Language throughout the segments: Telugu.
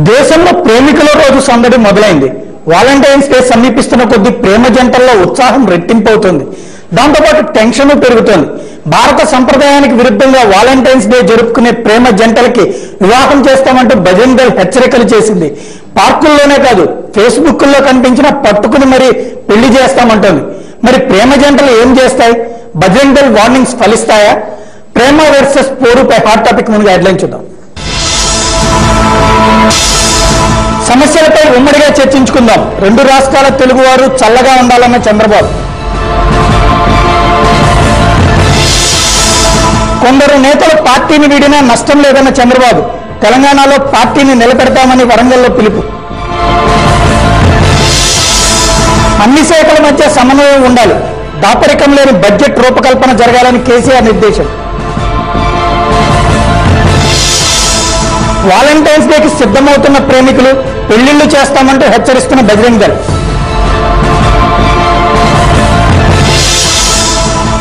దేశంలో ప్రేమికుల రోజు సందడి మొదలైంది. వాలంటైన్స్ డే సమీపిస్తున్న కొద్దీ ప్రేమ జంటల్లో ఉత్సాహం రెట్టింపవుతుంది. దాంతోపాటు టెన్షన్ పెరుగుతోంది. భారత సంప్రదాయానికి విరుద్ధంగా వాలంటైన్స్ డే జరుపుకునే ప్రేమ జంటలకి వివాహం చేస్తామంటూ బజరంగ్ దళ్ హెచ్చరికలు చేసింది. పార్కుల్లోనే కాదు, ఫేస్బుక్ లో కనిపించిన పట్టుకుని మరి పెళ్లి చేస్తామంటోంది. మరి ప్రేమ జంటలు ఏం చేస్తాయి? బజరంగ్ దళ్ వార్నింగ్స్ ఫలిస్తాయా? ప్రేమ వర్సెస్ పోరుపై హాట్ టాపిక్ ముందుగా హెడ్లైన్ చూద్దాం. సమస్యలపై ఉమ్మడిగా చర్చించుకుందాం. రెండు రాష్ట్రాల తెలుగువారు చల్లగా ఉండాలన్న చంద్రబాబు. కొందరు నేతలు పార్టీని వీడినా నష్టం లేదన్న చంద్రబాబు. తెలంగాణలో పార్టీని నిలబెడతామని వరంగల్లో పిలుపు. అన్ని శాఖల మధ్య సమన్వయం ఉండాలి. దాపరికం లేని బడ్జెట్ రూపకల్పన జరగాలని కేసీఆర్ నిర్దేశం. వాలంటైన్స్ డేకి సిద్ధమవుతున్న ప్రేమికులు పెళ్లిళ్లు చేస్తామంటూ హెచ్చరిస్తున్న బజరంగ్ దళ్.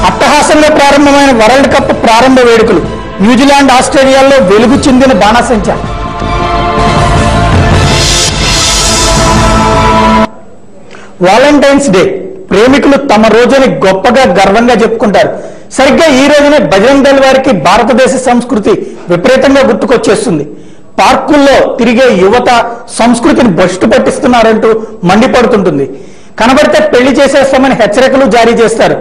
అట్టహాసంగా ప్రారంభమైన వరల్డ్ కప్ ప్రారంభ వేడుకలు. న్యూజిలాండ్, ఆస్ట్రేలియాల్లో వెలుగు చెందిన బాణాసంచా. వాలంటైన్స్ డే ప్రేమికులు తమ రోజుని గొప్పగా గర్వంగా చెప్పుకుంటారు. సరిగ్గా ఈ రోజునే బజరంగ్ దళ్ వారికి భారతదేశ సంస్కృతి విపరీతంగా గుర్తుకొచ్చేస్తుంది. పార్కుల్లో తిరిగే యువత సంస్కృతిని భ్రష్టు పట్టిస్తున్నారంటూ మండిపడుతుంటుంది. కనబడితే పెళ్లి చేసేస్తామని హెచ్చరికలు జారీ చేస్తారు.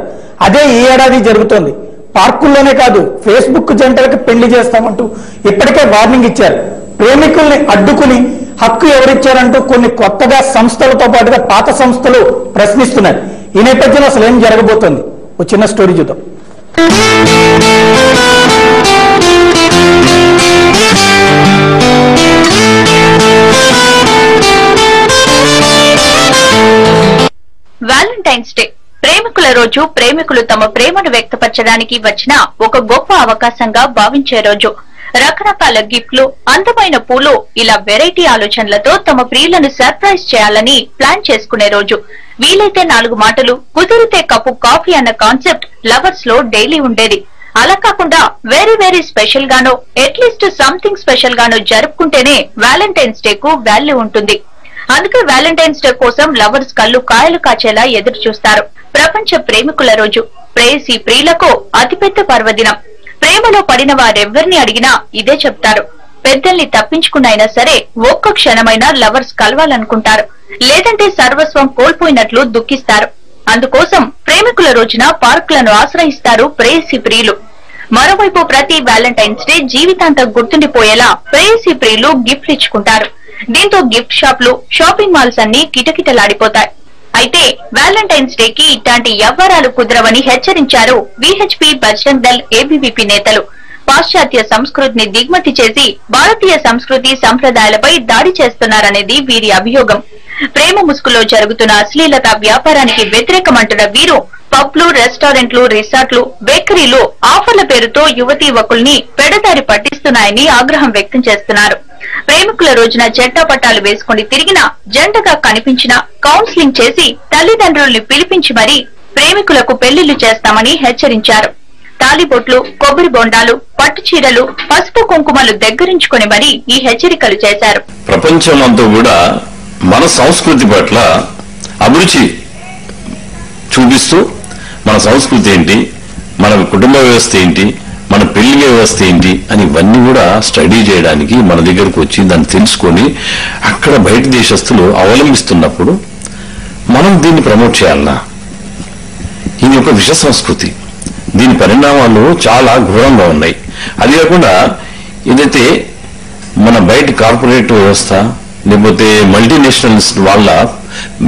అదే ఈ ఏడాది జరుగుతోంది. పార్కుల్లోనే కాదు, ఫేస్బుక్ జంటలకు పెళ్లి చేస్తామంటూ ఇప్పటికే వార్నింగ్ ఇచ్చారు. ప్రేమికుల్ని అడ్డుకుని హక్కు ఎవరిచ్చారంటూ కొన్ని కొత్తగా సంస్థలతో పాటుగా పాత సంస్థలు ప్రశ్నిస్తున్నాయి. ఈ నేపథ్యంలో అసలు ఏం జరగబోతోంది? ఒక చిన్న స్టోరీ చూద్దాం. వాలంటైన్స్ డే ప్రేమికుల రోజు. ప్రేమికులు తమ ప్రేమను వ్యక్తపరచడానికి వచ్చిన ఒక గొప్ప అవకాశంగా భావించే రోజు. రకరకాల గిఫ్ట్లు, అందమైన పూలు, ఇలా వెరైటీ ఆలోచనలతో తమ ప్రియులను సర్ప్రైజ్ చేయాలని ప్లాన్ చేసుకునే రోజు. వీలైతే 4 మాటలు, కుదిరితే కప్పు కాఫీ అన్న కాన్సెప్ట్ లవర్స్ లో డైలీ ఉండేది. అలా కాకుండా వెరీ వెరీ స్పెషల్ గానో, అట్లీస్ట్ సంథింగ్ స్పెషల్ గానో జరుపుకుంటేనే వాలంటైన్స్ డే కు వాల్యూ ఉంటుంది. అందుకే వాలంటైన్స్ డే కోసం లవర్స్ కళ్ళు కాయలు కాచేలా ఎదురు చూస్తారు. ప్రపంచ ప్రేమికుల రోజు ప్రేయసి ప్రియులకు అతిపెద్ద పర్వదినం. ప్రేమలో పడిన వారెవ్వరిని అడిగినా ఇదే చెప్తారు. పెద్దల్ని తప్పించుకున్నైనా సరే ఒక్క క్షణమైనా లవర్స్ కలవాలనుకుంటారు. లేదంటే సర్వస్వం కోల్పోయినట్లు దుఃఖిస్తారు. అందుకోసం ప్రేమికుల రోజున పార్కులను ఆశ్రయిస్తారు ప్రేయసి ప్రియులు. మరోవైపు ప్రతి వాలంటైన్స్ డే జీవితాంతం గుర్తుండిపోయేలా ప్రేయసి ప్రియులు గిఫ్ట్లు ఇచ్చుకుంటారు. దీంతో గిఫ్ట్ షాప్లు, షాపింగ్ మాల్స్ అన్ని కిటకిటలాడిపోతాయి. అయితే వాలంటైన్స్ డే కి ఇట్లాంటి వ్యవహారాలు కుదరవని హెచ్చరించారు విహెచ్పి, బజరంగ్ దళ్, ఏబీవీపీ నేతలు. పాశ్చాత్య సంస్కృతిని దిగుమతి చేసి భారతీయ సంస్కృతి సంప్రదాయాలపై దాడి చేస్తున్నారనేది వీరి అభియోగం. ప్రేమ ముసుగులో జరుగుతున్న అశ్లీలత వ్యాపారానికి వ్యతిరేకమంటున్న వీరు పబ్లు, రెస్టారెంట్లు, రిసార్ట్లు, బేకరీలు ఆఫర్ల పేరుతో యువతీ యువకుల్ని పెడదారి పట్టిస్తున్నాయని ఆగ్రహం వ్యక్తం చేస్తున్నారు. ప్రేమికుల రోజున జంట పట్టాలు వేసుకుని తిరిగిన, జంటగా కనిపించిన కౌన్సిలింగ్ చేసి తల్లిదండ్రుల్ని పిలిపించి మరీ ప్రేమికులకు పెళ్లిళ్లు చేస్తామని హెచ్చరించారు. తాలిబొట్లు, కొబ్బరి బొండాలు, పట్టు చీరలు, పసుపు కుంకుమలు దగ్గరించుకుని మరీ ఈ హెచ్చరికలు చేశారు. ప్రపంచమంతా కూడా మన సంస్కృతి పట్ల అభిరుచి చూపిస్తూ మన సంస్కృతి ఏంటి, మన కుటుంబ వ్యవస్థ ఏంటి, మన పెళ్లి వ్యవస్థ ఏంటి అని ఇవన్నీ కూడా స్టడీ చేయడానికి మన దగ్గరకు వచ్చి దాన్ని తెలుసుకొని అక్కడ బయట దేశస్తులు అవలంబిస్తున్నప్పుడు మనం దీన్ని ప్రమోట్ చేయాలన్నా? ఇది ఒక విష సంస్కృతి. దీని పరిణామాలు చాలా ఘోరంగా ఉన్నాయి. అది కాకుండా ఏదైతే మన బయట కార్పొరేట్ వ్యవస్థ లేకపోతే మల్టీనేషనల్స్ వాళ్ళ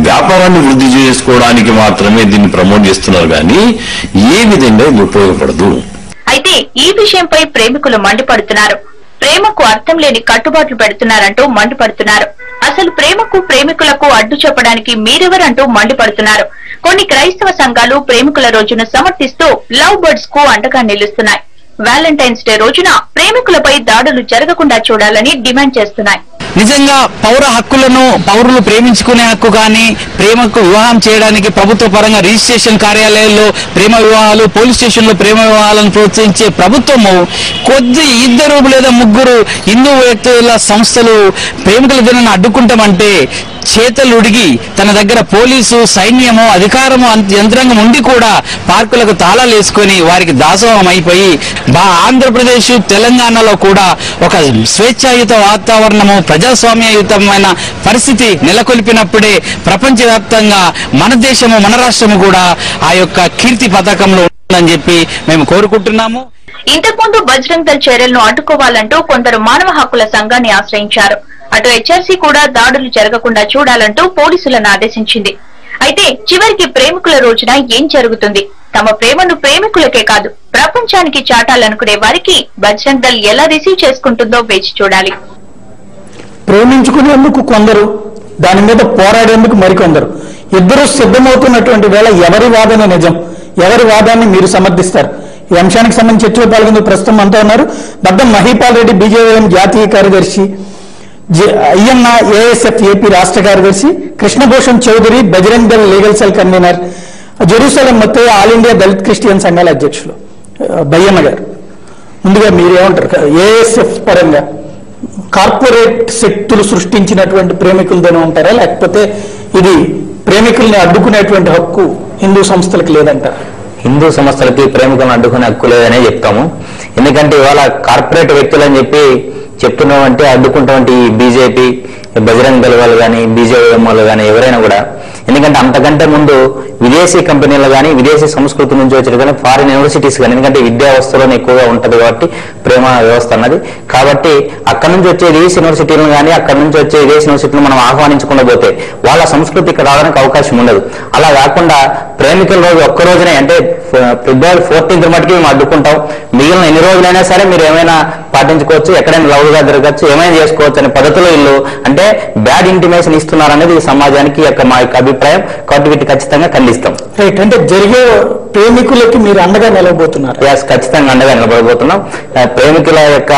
వ్యాపారాన్ని వృద్ధి చేసుకోవడానికి మాత్రమే దీన్ని ప్రమోట్ చేస్తున్నారు, కానీ ఏ విధంగా ఇది ఉపయోగపడదు. అయితే ఈ విషయంపై ప్రేమికులు మండిపడుతున్నారు. ప్రేమకు అర్థం లేని కట్టుబాట్లు పెడుతున్నారంటూ మండిపడుతున్నారు. అసలు ప్రేమకు, ప్రేమికులకు అడ్డు చెప్పడానికి మీరెవరంటూ మండిపడుతున్నారు. కొన్ని క్రైస్తవ సంఘాలు ప్రేమికుల రోజును సమర్థిస్తూ లవ్ బర్డ్స్ కు అండగా నిలుస్తున్నాయి. వ్యాలంటైన్స్ డే రోజున ప్రేమికులపై దాడులు జరగకుండా చూడాలని డిమాండ్ చేస్తున్నాయి. నిజంగా పౌర హక్కులను పౌరులు ప్రేమించుకునే హక్కు కానీ ప్రేమకు వివాహం చేయడానికి ప్రభుత్వ పరంగా రిజిస్ట్రేషన్ కార్యాలయాల్లో ప్రేమ వివాహాలు, పోలీస్ స్టేషన్లో ప్రేమ వివాహాలను ప్రోత్సహించే ప్రభుత్వము ఇద్దరు లేదా ముగ్గురు హిందూ వ్యక్తుల సంస్థలు ప్రేమికుల దినాన్ని అడ్డుకుంటామంటే చేతలుడిగి తన దగ్గర పోలీసు, సైన్యము, అధికారము, యంత్రాంగం ఉండి కూడా పార్కులకు తాళాలు వేసుకొని వారికి దాసోహం అయిపోయి ఆంధ్రప్రదేశ్, తెలంగాణలో కూడా ఒక స్వేచ్ఛాయుత వాతావరణము, ప్రజాస్వామ్యయుతమైన పరిస్థితి నెలకొల్పినప్పుడే ప్రపంచవ్యాప్తంగా మన దేశము, మన రాష్ట్రము కూడా ఆ యొక్క కీర్తి పతాకంలో ఉందని చెప్పి మేము కోరుకుంటున్నాము. ఇంతకుముందు బజరంగ్ దళ్ చర్యలను అడ్డుకోవాలంటూ కొందరు మానవ హక్కుల సంఘాన్ని ఆశ్రయించారు. అటు హెచ్ఆర్సీ కూడా దాడులు జరగకుండా చూడాలంటూ పోలీసులను ఆదేశించింది. అయితే చివరికి ప్రేమికుల రోజున ఏం జరుగుతుంది? తమ ప్రేమను ప్రేమికులకే కాదు ప్రపంచానికి చాటాలనుకునే వారికి బజరంగ్ దళ్ ఎలా రిసీవ్ చేసుకుంటుందో వేచి చూడాలి. ప్రేమించుకునేందుకు కొందరు, దాని మీద పోరాడేందుకు మరికొందరు, ఇద్దరు సిద్ధమవుతున్నటువంటి వేళ ఎవరి వాదన నిజం, ఎవరి వాదాన్ని మీరు సమర్థిస్తారు? ఈ అంశానికి సంబంధించి చర్చలో పాల్గొందుకు ప్రస్తుతం అంతా ఉన్నారు దద్దం మహీపాల్ రెడ్డి, బీజేపీ జాతీయ కార్యదర్శి, అయ్యన్న ఏఎస్ఎఫ్ ఏపీ రాష్ట్ర కార్యదర్శి, Krishnabhushan Chowdary Bajrang Dal legal cell convener, Jerusalem Mathaiah all India Dalit Christian సంఘాల అధ్యక్షులు బయ్యన్న గారు. ముందుగా మీరేమంటారు? ఏఎస్ఎఫ్ పరంగా కార్పొరేట్ శక్తులు సృష్టించినటువంటి ప్రేమికులదని ఉంటారా, లేకపోతే ఇది ప్రేమికుల్ని అడ్డుకునేటువంటి హక్కు హిందూ సంస్థలకు లేదంటారా? హిందూ సంస్థలకి ప్రేమికులను అడ్డుకునే హక్కు లేదనే చెప్తాము. ఎందుకంటే ఇవాళ కార్పొరేట్ వ్యక్తులు అని చెప్పి చెప్తున్నామంటే అడ్డుకుంటామంటే ఈ బీజేపీ, బజరంగ్ దళ్ వాళ్ళు కానీ, బీజేపీ వాళ్ళు కానీ ఎవరైనా కూడా. ఎందుకంటే అంతకంటే ముందు విదేశీ కంపెనీలు కానీ, విదేశీ సంస్కృతి నుంచి వచ్చేది కానీ, ఫారిన్ యూనివర్సిటీస్ కానీ, ఎందుకంటే విద్యా వ్యవస్థలోనే ఎక్కువగా ఉంటుంది కాబట్టి ప్రేమ వ్యవస్థ అన్నది. కాబట్టి అక్కడి నుంచి వచ్చే విదేశీ యూనివర్సిటీలను కానీ, అక్కడి నుంచి వచ్చే విదేశీ యూనివర్సిటీలు మనం ఆహ్వానించకుండా పోతే వాళ్ళ సంస్కృతి ఇక్కడ రావడానికి అవకాశం ఉండదు. అలా కాకుండా ప్రేమికుల రోజు ఒక్క రోజునే, అంటే ఫిబ్రవరి 14th మటుకి మేము అడ్డుకుంటాం. మిగిలిన ఎన్ని రోజులైనా సరే మీరు ఏమైనా పాటించుకోవచ్చు, ఎక్కడైనా లవ్ గా జరగచ్చు, ఏమైనా చేసుకోవచ్చు అనే పద్ధతిలో వీళ్ళు అంటే బ్యాడ్ ఇంటిమేషన్ ఇస్తున్నారనేది ఈ సమాజానికి మా యొక్క అభిప్రాయం. కాబట్టి వీటి ఖచ్చితంగా ఖండిస్తాం. రైట్, అంటే జరిగే ప్రేమికులకి మీరు అండగా నిలబోతున్నారు? ఎస్, ఖచ్చితంగా అండగా నిలబడబోతున్నాం. ప్రేమికుల యొక్క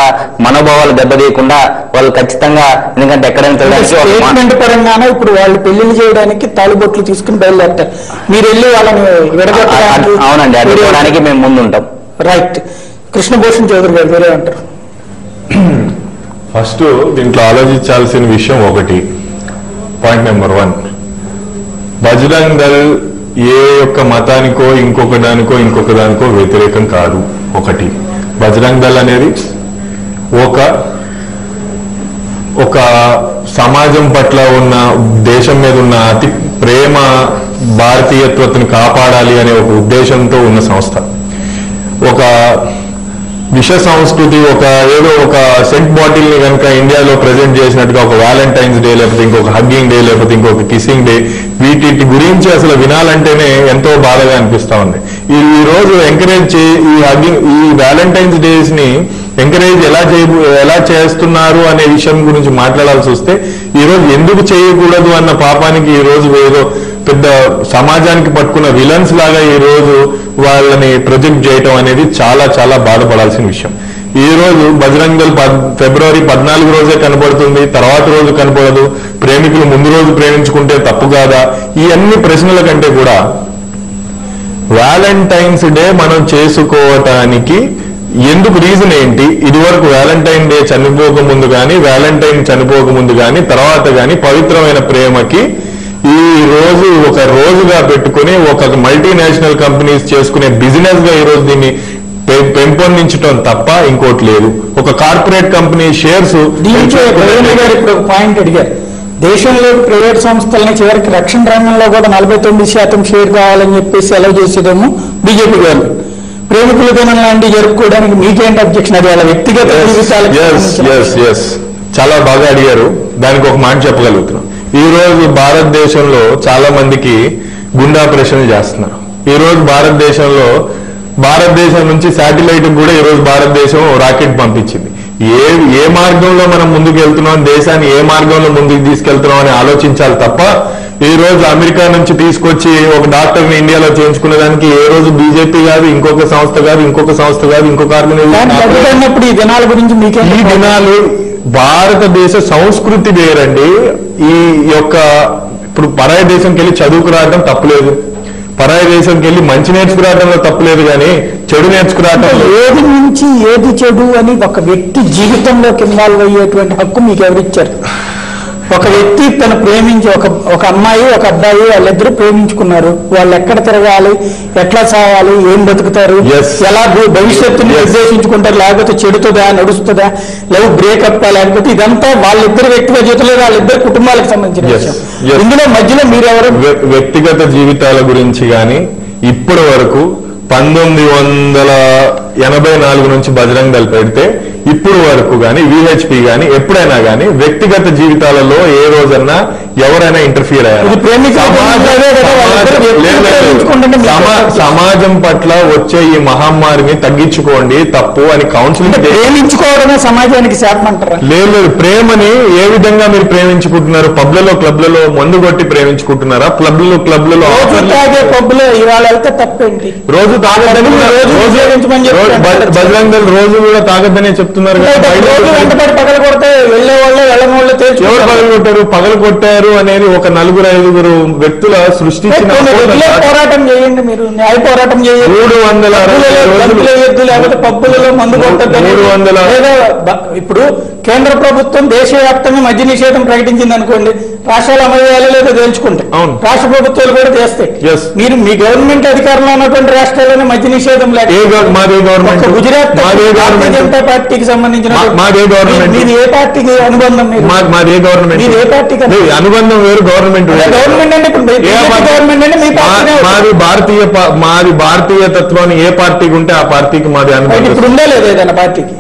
మనోభావాలు దెబ్బతీయకుండా వాళ్ళు ఖచ్చితంగా, ఎందుకంటే ఎక్కడైనా స్టేట్మెంట్ పరంగానే ఇప్పుడు వాళ్ళు పెళ్లిళ్ళు చేయడానికి తాళిబొట్లు తీసుకుని బయలుదేరతారు, మీరు వెళ్ళి వాళ్ళని విడగొట్టడానికి? అవునండి, అడ్డుకోవడానికి మేము ముందుంటాం. రైట్, కృష్ణభూషణ్ చౌదరి గారు మీరే అంటారు? ఫస్ట్ దీంట్లో ఆలోచించాల్సిన విషయం ఒకటి, పాయింట్ నెంబర్ 1, బజరంగ్ దళ్ ఏ యొక్క మతానికో ఇంకొక దానికో వ్యతిరేకం కాదు. ఒకటి, బజరంగ్ దళ్ అనేది ఒక సమాజం పట్ల ఉన్న, దేశం మీద ఉన్న అతి ప్రేమ, భారతీయత్వతను కాపాడాలి అనే ఒక ఉద్దేశంతో ఉన్న సంస్థ. ఒక విష సంస్కృతి, ఒక సెంట్ బాటిల్ ని కనుక ఇండియాలో ప్రజెంట్ చేసినట్టుగా ఒక వ్యాలంటైన్స్ డే, లేకపోతే ఇంకొక హగ్గింగ్ డే, లేకపోతే ఇంకొక కిస్సింగ్ డే, వీటి గురించి అసలు వినాలంటేనే ఎంతో బాధగా అనిపిస్తా ఉంది. ఈ రోజు ఎంకరేజ్ ఈ వ్యాలంటైన్స్ డేస్ ని ఎంకరేజ్ ఎలా చేస్తున్నారు అనే విషయం గురించి మాట్లాడాల్సి వస్తే, ఈ రోజు ఎందుకు చేయకూడదు అన్న పాపానికి ఈ రోజు ఏదో పెద్ద సమాజానికి పట్టుకున్న విలన్స్ లాగా ఈ రోజు వాళ్ళని ప్రొజెక్ట్ చేయటం అనేది చాలా చాలా బాధపడాల్సిన విషయం. ఈ రోజు బజరంగ్ దళ్ ఫిబ్రవరి 14 రోజే కనపడుతుంది, తర్వాత రోజు కనపడదు. ప్రేమికులు ముందు రోజు ప్రేమించుకుంటే తప్పు కాదా? ఈ అన్ని ప్రశ్నల కంటే కూడా వ్యాలంటైన్స్ డే మనం చేసుకోవటానికి ఎందుకు రీజన్ ఏంటి? ఇదివరకు వ్యాలంటైన్ డే చనిపోకముందు కానీ, వ్యాలంటైన్ చనిపోకముందు కానీ, తర్వాత కానీ పవిత్రమైన ప్రేమకి ఈ రోజు ఒక రోజుగా పెట్టుకుని ఒక మల్టీనేషనల్ కంపెనీస్ చేసుకునే బిజినెస్ గా ఈ రోజు దీన్ని పెంపొందించడం తప్ప ఇంకోటి లేదు. ఒక కార్పొరేట్ కంపెనీ షేర్స్. పాయింట్ అడిగారు, దేశంలో ప్రైవేట్ సంస్థలని చివరికి రక్షణ రంగంలో కూడా 49% షేర్ కావాలని చెప్పేసి అలౌ చేసేదేమో బీజేపీ గవర్నమెంట్. ప్రేమికుల దినం లాంటివి జరుపుకోవడానికి మీకేంటి అబ్జెక్షన్? అది వాళ్ళ వ్యక్తిగత జీవితాలకు. చాలా బాగా అడిగారు, దానికి ఒక మాట చెప్పగలుగుతున్నాం. ఈ రోజు భారతదేశంలో చాలా మందికి గుండె ఆపరేషన్లు చేస్తున్నారు. ఈ రోజు భారతదేశం నుంచి శాటిలైట్ కూడా ఈ రోజు భారతదేశం రాకెట్ పంపించింది. ఏ మార్గంలో మనం ముందుకు వెళ్తున్నాం, దేశాన్ని ఏ మార్గంలో ముందుకు తీసుకెళ్తున్నాం అని ఆలోచించాలి తప్ప ఈ రోజు అమెరికా నుంచి తీసుకొచ్చి ఒక డాక్టర్ని ఇండియాలో చేయించుకునే దానికి ఏ రోజు బీజేపీ కాదు, ఇంకొక సంస్థ కాదు, ఇంకొక ఆర్గనైజేషన్. ఈ దినాల గురించి మీకే ఈ దినాలు భారతదేశ సంస్కృతి వేరండి. ఈ యొక్క ఇప్పుడు పరాయి దేశంకి వెళ్ళి చదువుకు రావడం తప్పులేదు, పరాయి దేశంకి వెళ్ళి మంచి నేర్చుకురావడంలో తప్పులేదు, కానీ చెడు నేర్చుకురావడం ఏది నుంచి ఏది చెడు అని ఒక వ్యక్తి జీవితంలోకి ఇన్వాల్వ్ అయ్యేటువంటి హక్కు మీకు ఎవరిచ్చారు? ఒక వ్యక్తి తను ప్రేమించి ఒక అమ్మాయి ఒక అబ్బాయి వాళ్ళిద్దరూ ప్రేమించుకున్నారు. వాళ్ళు ఎక్కడ తిరగాలి, ఎట్లా సాగాలి, ఏం బతుకుతారు, ఎలా భవిష్యత్తుని నిర్దేశించుకుంటారు, లేకపోతే చెడుతుందా నడుస్తుందా, లవ్ బ్రేకప్ లేకపోతే ఇదంతా వాళ్ళిద్దరు వ్యక్తిగత జీవితంలో వాళ్ళిద్దరు కుటుంబాలకు సంబంధించిన విషయం. ఇందులో మధ్యలో మీరెవరు వ్యక్తిగత జీవితాల గురించి కానీ ఇప్పటి వరకు 1984 నుంచి బజరంగ్ దళ్ పెడితే ఇప్పుడు వరకు కానీ విహెచ్పి కానీ ఎప్పుడైనా కానీ వ్యక్తిగత జీవితాలలో ఏ రోజన్నా ఎవరైనా ఇంటర్ఫియర్ అయ్యారు? సమాజం పట్ల వచ్చే ఈ మహమ్మారిని తగ్గించుకోండి తప్పు అని కౌన్సిలింగ్. ప్రేమించుకోవడమే సమాజానికి శాపం అంటారా? లేదు, ప్రేమని ఏ విధంగా మీరు ప్రేమించుకుంటున్నారు? పబ్లలో మందు కొట్టి ప్రేమించుకుంటున్నారా? క్లబ్లలో పబ్బులో ఇవాళ వెళ్తే తప్పేంటి? రోజు తాగదని బజరంగ్ దళ్ రోజు కూడా తాగద్దనే చెప్తున్నారు. పగలు కొడితే వెళ్ళే వాళ్ళు వెళ్ళని వాళ్ళు ఎవరు పగలు కొట్టారు అనేది ఒక 4-5 వ్యక్తుల సృష్టించిన పోరాటం చేయండి, మీరు న్యాయ పోరాటం చేయండి. 360 లేకపోతే పబ్బులలో మందు కొట్టద్దు. ఇప్పుడు కేంద్ర ప్రభుత్వం దేశవ్యాప్తంగా మద్య నిషేధం ప్రకటించింది అనుకోండి, రాష్ట్రాలు అమలు చేయాలి లేదో తేల్చుకుంటే రాష్ట్ర ప్రభుత్వాలు కూడా చేస్తాయి. మీరు మీ గవర్నమెంట్ అధికారంలో ఉన్నటువంటి రాష్ట్రాల్లోనే మద్య నిషేధం లేదు. గుజరాత్ జనతా పార్టీకి సంబంధించిన మీది ఏ పార్టీకి అనుబంధం? మాది ఏ గవర్నమెంట్? మీది ఏ పార్టీకి అనుబంధం వేరు, గవర్నమెంట్ గవర్నమెంట్ అంటే గవర్నమెంట్ అంటే మీ మాది భారతీయ తత్వాన్ని ఏ పార్టీకి ఉంటే ఆ పార్టీకి మాది అనుబంధం. ఇప్పుడు ఉందా లేదా ఏదైనా పార్టీకి?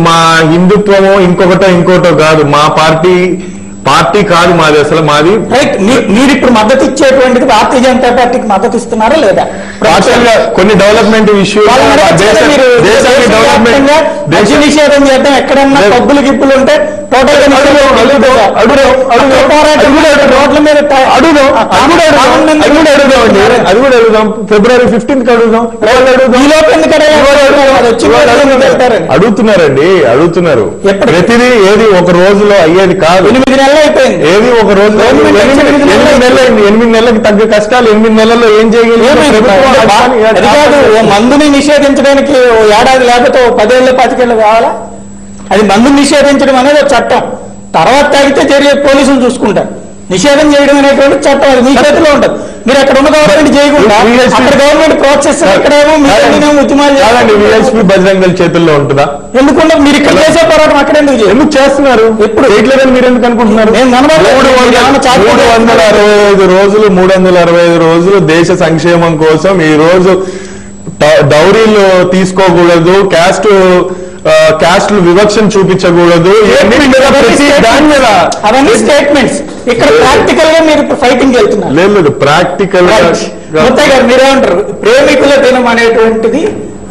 మా హిందుత్వమో ఇంకోటో కాదు, మా పార్టీ కాదు మాది, అసలు మాది. మీరు ఇప్పుడు మద్దతు ఇచ్చేటువంటిది భారతీయ జనతా పార్టీకి మద్దతు ఇస్తున్నారా లేదా? కొన్ని డెవలప్మెంట్ ఇష్యూస్ నిషేధం చేద్దాం, ఎక్కడన్నా పబ్బులు గిప్పులు ఉంటే టోటల్ గా రోడ్ల మీద అది కూడా అడుగుదాం. February 15th అడుగుదాం. అడుగుతున్నారు. ప్రతిదీ ఏది ఒక రోజులో అయ్యేది కాదు, 8 నెలలు అయిపోయింది. ఏది ఒక రోజు 8 నెలలకు తగ్గ కష్టాలు 8 నెలల్లో ఏం చేయగలిగారు? మందుని నిషేధించడానికి ఏడాది లేకపోతే 10 ఏళ్ళు 15 ఏళ్ళు కావాలా? అది మందుని నిషేధించడం అనేది ఒక చట్టం. తర్వాత తాగితే చర్య పోలీసులు చూసుకుంటారు. నిషేధం చేయడం అనేటువంటి చట్టం అది మీ చేతిలో ఉంటుంది. మీరు అక్కడ ఉన్న గవర్నమెంట్ చేయకుండా అక్కడ గవర్నమెంట్ ప్రోత్సహిస్తారు, అక్కడేమో ఉద్యమాలు బజరంగ్ దళ్ చేతుల్లో ఉంటుందా? ఎందుకంటే మీరు ఇక్కడ చేసే పోరాటం అక్కడ ఎందుకు చేస్తున్నారు? ఎప్పుడు చేయట్లేదని మీరు ఎందుకు అనుకుంటున్నారు? 365 రోజులు దేశ సంక్షేమం కోసం ఈ రోజు డౌరీలు తీసుకోకూడదు, క్యాస్ట్లు వివక్షను చూపించకూడదు, అవన్నీ స్టేట్మెంట్స్. ఇక్కడ ప్రాక్టికల్ గా మీరు ఫైటింగ్ వెళ్తున్నారు. లేదు, ప్రాక్టికల్ గా మీరేమంటారు? ప్రేమికుల దినం అనేటువంటిది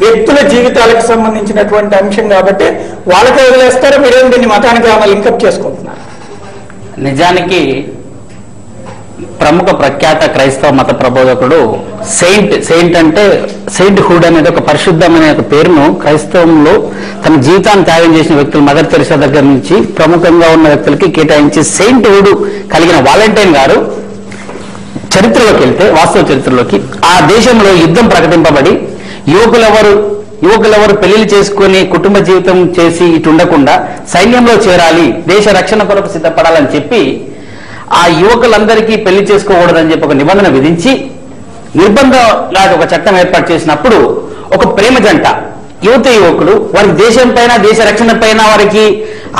వ్యక్తుల జీవితాలకు సంబంధించినటువంటి అంశం కాబట్టి వాళ్ళకే వదిలేస్తారో మీరేం దీన్ని మతానికి ఏమైనా లింకప్ చేసుకుంటున్నారు? నిజానికి ప్రముఖ ప్రఖ్యాత క్రైస్తవ మత ప్రబోధకుడు సెయింట్ అంటే సెయింట్ హుడ్ అనేది ఒక పరిశుద్ధమైన ఒక పేరును క్రైస్తవంలో తన జీవితాన్ని త్యాగం చేసిన వ్యక్తులు మదర్ తెరెసా దగ్గర నుంచి ప్రముఖంగా ఉన్న వ్యక్తులకి కేటాయించి సెయింట్ హుడ్ కలిగిన వాలంటైన్ గారు చరిత్రలోకి వెళ్తే, వాస్తవ చరిత్రలోకి, ఆ దేశంలో యుద్ధం ప్రకటింపబడి యువకులెవరు పెళ్లిళ్ళు చేసుకుని కుటుంబ జీవితం చేసి ఇటు ఉండకుండా సైన్యంలో చేరాలి, దేశ రక్షణ కొరకు సిద్ధపడాలని చెప్పి ఆ యువకులందరికీ పెళ్లి చేసుకోకూడదని చెప్పి ఒక నిబంధన విధించి నిర్బంధం లాగా ఒక చట్టం ఏర్పాటు చేసినప్పుడు ఒక ప్రేమ జంట యువకుడు వారికి దేశం పైన దేశ రక్షణ పైన వారికి